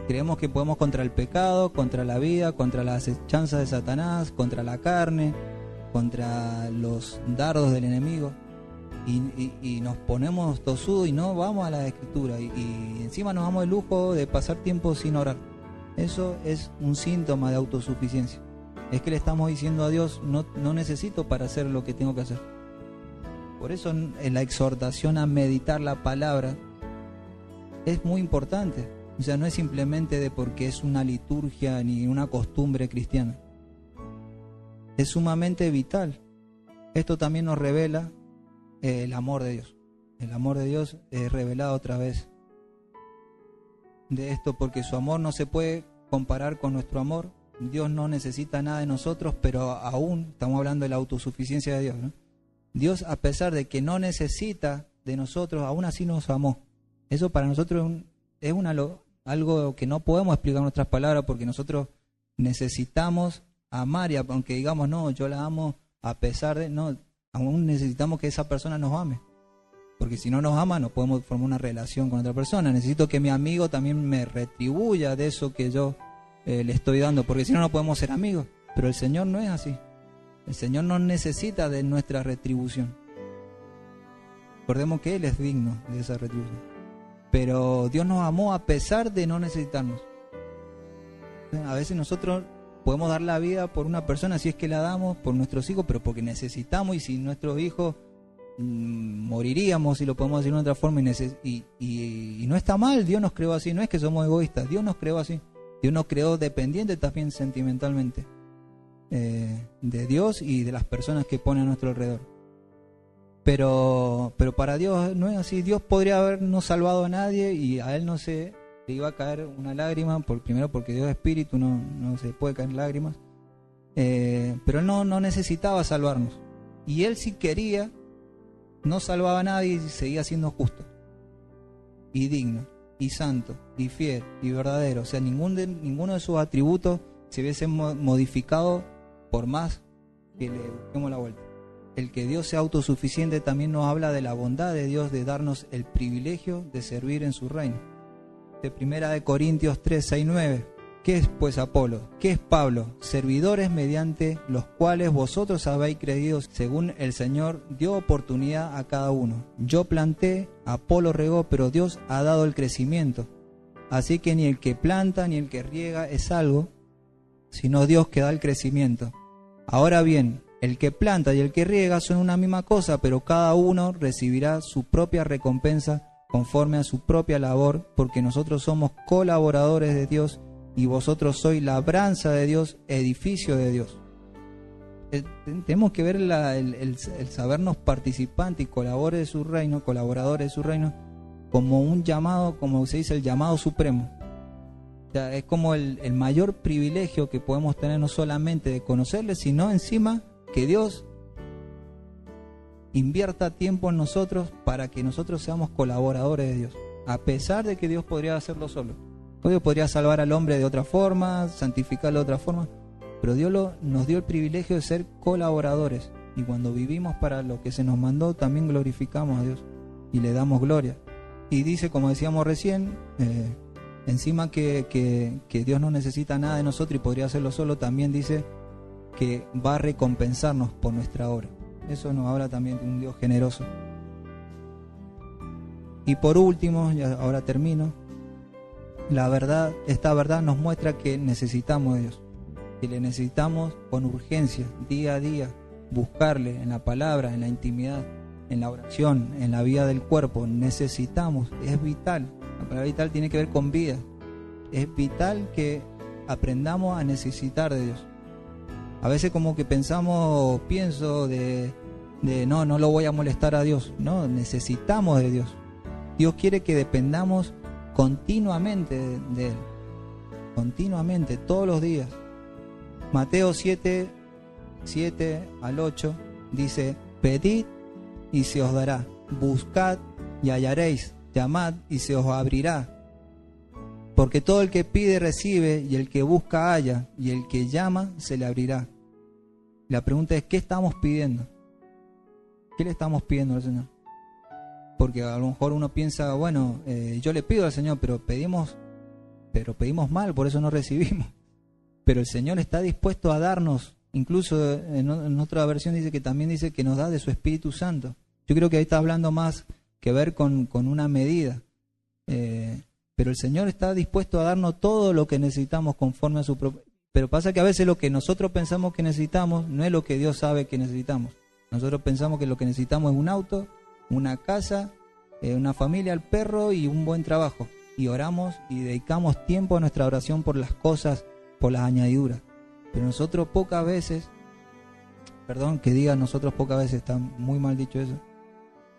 Creemos que podemos contra el pecado, contra la vida, contra las acechanzas de Satanás, contra la carne, contra los dardos del enemigo. Y nos ponemos tosudos y no vamos a la Escritura. Y encima nos damos el lujo de pasar tiempo sin orar. Eso es un síntoma de autosuficiencia. Es que le estamos diciendo a Dios, no necesito para hacer lo que tengo que hacer. Por eso en la exhortación a meditar la palabra es muy importante. O sea, no es simplemente de porque es una liturgia ni una costumbre cristiana. Es sumamente vital. Esto también nos revela el amor de Dios. El amor de Dios es revelado a través de esto, porque su amor no se puede comparar con nuestro amor. Dios no necesita nada de nosotros, pero aún estamos hablando de la autosuficiencia de Dios, ¿no? Dios, a pesar de que no necesita de nosotros, aún así nos amó. Eso para nosotros es algo que no podemos explicar en nuestras palabras, porque nosotros necesitamos amar, y aunque digamos, no, yo la amo a pesar de... No, aún necesitamos que esa persona nos ame. Porque si no nos ama, no podemos formar una relación con otra persona. Necesito que mi amigo también me retribuya de eso que yo le estoy dando, porque si no, no podemos ser amigos. Pero el Señor no es así. El Señor no necesita de nuestra retribución. Recordemos que Él es digno de esa retribución. Pero Dios nos amó a pesar de no necesitarnos. A veces nosotros podemos dar la vida por una persona, si es que la damos, por nuestros hijos, pero porque necesitamos, y si nuestros hijos moriríamos, si lo podemos decir de otra forma, y no está mal. Dios nos creó así, no es que somos egoístas, Dios nos creó así. Dios nos creó dependientes también sentimentalmente de Dios y de las personas que pone a nuestro alrededor. Pero para Dios no es así. Dios podría haber no salvado a nadie y a Él no se le iba a caer una lágrima, primero porque Dios es espíritu, no se puede caer lágrimas. Pero Él no necesitaba salvarnos. Y Él, si quería, no salvaba a nadie y seguía siendo justo y digno y santo y fiel y verdadero. O sea, ninguno de sus atributos se hubiese modificado por más que le busquemos la vuelta. El que Dios sea autosuficiente también nos habla de la bondad de Dios de darnos el privilegio de servir en su reino. De 1 Corintios 3, 6, 9. ¿Qué es pues Apolo? ¿Qué es Pablo? Servidores mediante los cuales vosotros habéis creído, según el Señor dio oportunidad a cada uno. Yo planté, Apolo regó, pero Dios ha dado el crecimiento. Así que ni el que planta ni el que riega es algo, sino Dios que da el crecimiento. Ahora bien, el que planta y el que riega son una misma cosa, pero cada uno recibirá su propia recompensa conforme a su propia labor, porque nosotros somos colaboradores de Dios y vosotros sois labranza de Dios, edificio de Dios. Tenemos que ver el sabernos participantes y colaboradores de su reino, como un llamado, como se dice, el llamado supremo. O sea, es como el mayor privilegio que podemos tener, no solamente de conocerle, sino encima que Dios invierta tiempo en nosotros para que nosotros seamos colaboradores de Dios, a pesar de que Dios podría hacerlo solo. Dios podría salvar al hombre de otra forma, santificarlo de otra forma, pero Dios nos dio el privilegio de ser colaboradores, y cuando vivimos para lo que se nos mandó, también glorificamos a Dios y le damos gloria. Y dice, como decíamos recién, encima que Dios no necesita nada de nosotros y podría hacerlo solo, también dice que va a recompensarnos por nuestra obra. Eso nos habla también de un Dios generoso. Y por último, ya ahora termino, esta verdad nos muestra que necesitamos de Dios, que le necesitamos con urgencia, día a día, buscarle en la palabra, en la intimidad, en la oración, en la vida del cuerpo. Necesitamos, es vital. La palabra vital tiene que ver con vida. Es vital que aprendamos a necesitar de Dios. A veces como que pienso de no lo voy a molestar a Dios. No, necesitamos de Dios. Dios quiere que dependamos continuamente de Él. Continuamente, todos los días. Mateo 7 al 8 dice: pedid y se os dará, buscad y hallaréis, llamad y se os abrirá. Porque todo el que pide recibe, y el que busca halla, y el que llama se le abrirá. La pregunta es, ¿qué estamos pidiendo? ¿Qué le estamos pidiendo al Señor? Porque a lo mejor uno piensa, bueno, yo le pido al Señor, pero pedimos mal, por eso no recibimos. Pero el Señor está dispuesto a darnos, incluso en otra versión dice que nos da de su Espíritu Santo. Yo creo que ahí está hablando más que ver con una medida. Pero el Señor está dispuesto a darnos todo lo que necesitamos conforme a su propio. Pero pasa que a veces lo que nosotros pensamos que necesitamos no es lo que Dios sabe que necesitamos. Nosotros pensamos que lo que necesitamos es un auto, una casa, una familia, el perro y un buen trabajo. Y oramos y dedicamos tiempo a nuestra oración por las cosas, por las añadiduras. Pero nosotros pocas veces, está muy mal dicho eso,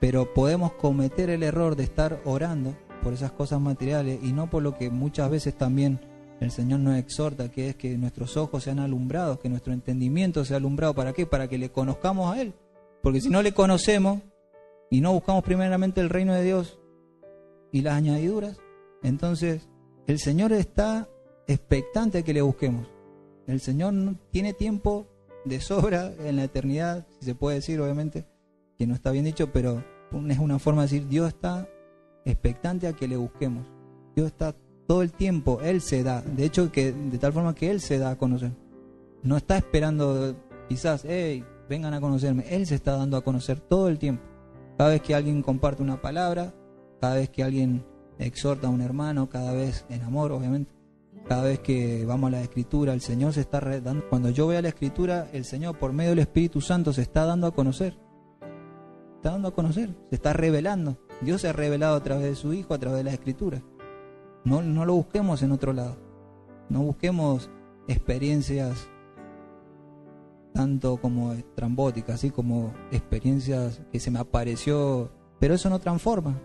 pero podemos cometer el error de estar orando por esas cosas materiales y no por lo que muchas veces también el Señor nos exhorta, que es que nuestros ojos sean alumbrados, que nuestro entendimiento sea alumbrado. ¿Para qué? Para que le conozcamos a Él. Porque si no le conocemos y no buscamos primeramente el reino de Dios y las añadiduras, entonces el Señor está expectante de que le busquemos. El Señor no tiene tiempo de sobra en la eternidad, si se puede decir, obviamente, que no está bien dicho, pero es una forma de decir, Dios está expectante a que le busquemos. Dios está todo el tiempo, Él se da. De hecho, de tal forma que Él se da a conocer. No está esperando quizás, vengan a conocerme. Él se está dando a conocer todo el tiempo. Cada vez que alguien comparte una palabra, cada vez que alguien exhorta a un hermano, cada vez en amor, obviamente. Cada vez que vamos a la Escritura, el Señor se está dando. Cuando yo voy a la Escritura, el Señor por medio del Espíritu Santo se está dando a conocer. Está dando a conocer, se está revelando. Dios se ha revelado a través de su Hijo, a través de las Escrituras. No lo busquemos en otro lado. No busquemos experiencias tanto como estrambóticas, así como experiencias que se me apareció, pero eso no transforma.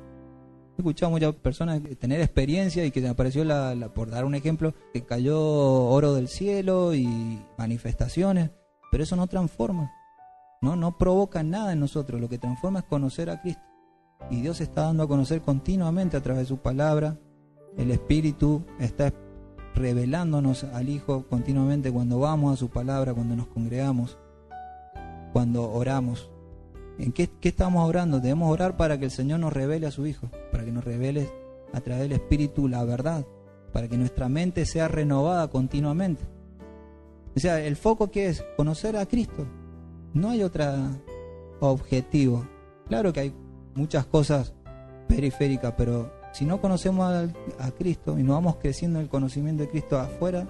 He escuchado a muchas personas tener experiencia y que se me apareció, por dar un ejemplo, que cayó oro del cielo y manifestaciones, pero eso no transforma. No provoca nada en nosotros. Lo que transforma es conocer a Cristo. Y Dios se está dando a conocer continuamente a través de su palabra. El Espíritu está revelándonos al Hijo continuamente cuando vamos a su palabra, cuando nos congregamos, cuando oramos. ¿En qué estamos orando? Debemos orar para que el Señor nos revele a su Hijo, para que nos revele a través del Espíritu la verdad, para que nuestra mente sea renovada continuamente. O sea, el foco que es conocer a Cristo. No hay otro objetivo. Claro que hay muchas cosas periféricas, pero si no conocemos a Cristo y no vamos creciendo en el conocimiento de Cristo afuera,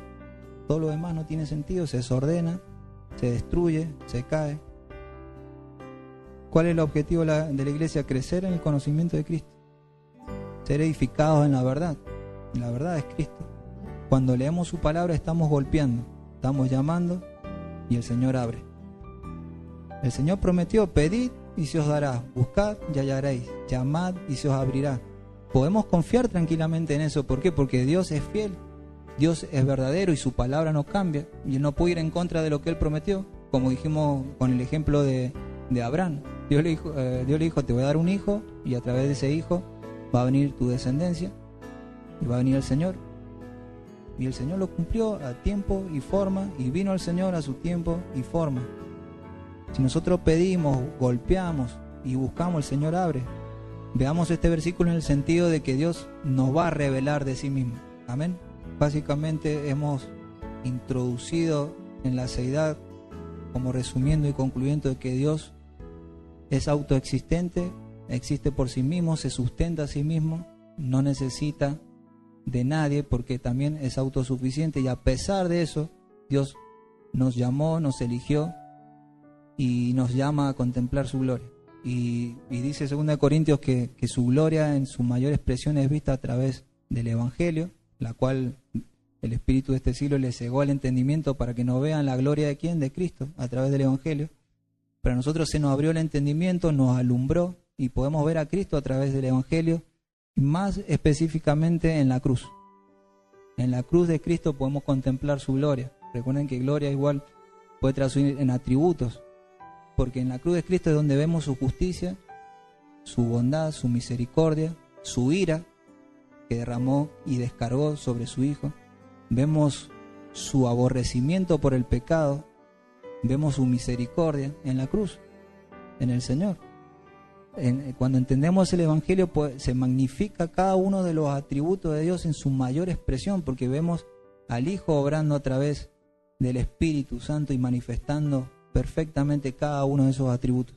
todo lo demás no tiene sentido, se desordena, se destruye, se cae. ¿Cuál es el objetivo de la iglesia? Crecer en el conocimiento de Cristo, ser edificados en la verdad. Y la verdad es Cristo. Cuando leemos su palabra estamos golpeando, estamos llamando y el Señor abre. El Señor prometió: pedid y se os dará, buscad y hallaréis, llamad y se os abrirá. Podemos confiar tranquilamente en eso. ¿Por qué? Porque Dios es fiel. Dios es verdadero y su palabra no cambia, y Él no puede ir en contra de lo que Él prometió, como dijimos con el ejemplo de Abraham. Dios le dijo, te voy a dar un hijo, y a través de ese hijo va a venir tu descendencia, y va a venir el Señor. Y el Señor lo cumplió a tiempo y forma, y vino el Señor a su tiempo y forma. Si nosotros pedimos, golpeamos y buscamos, el Señor abre. Veamos este versículo en el sentido de que Dios nos va a revelar de sí mismo. Amén. Básicamente hemos introducido en la seidad, como resumiendo y concluyendo, de que Dios es autoexistente, existe por sí mismo, se sustenta a sí mismo, no necesita de nadie porque también es autosuficiente, y a pesar de eso Dios nos llamó, nos eligió y nos llama a contemplar su gloria. Y dice 2 Corintios que su gloria en su mayor expresión es vista a través del Evangelio, la cual el espíritu de este siglo le cegó el entendimiento para que no vean la gloria de ¿quién? De Cristo, a través del Evangelio. Pero a nosotros se nos abrió el entendimiento, nos alumbró, y podemos ver a Cristo a través del Evangelio, y más específicamente en la cruz. En la cruz de Cristo podemos contemplar su gloria. Recuerden que gloria igual puede traducir en atributos, porque en la cruz de Cristo es donde vemos su justicia, su bondad, su misericordia, su ira que derramó y descargó sobre su Hijo. Vemos su aborrecimiento por el pecado, vemos su misericordia en la cruz, en el Señor. Cuando entendemos el Evangelio, pues, se magnifica cada uno de los atributos de Dios en su mayor expresión, porque vemos al Hijo obrando a través del Espíritu Santo y manifestando perfectamente cada uno de esos atributos.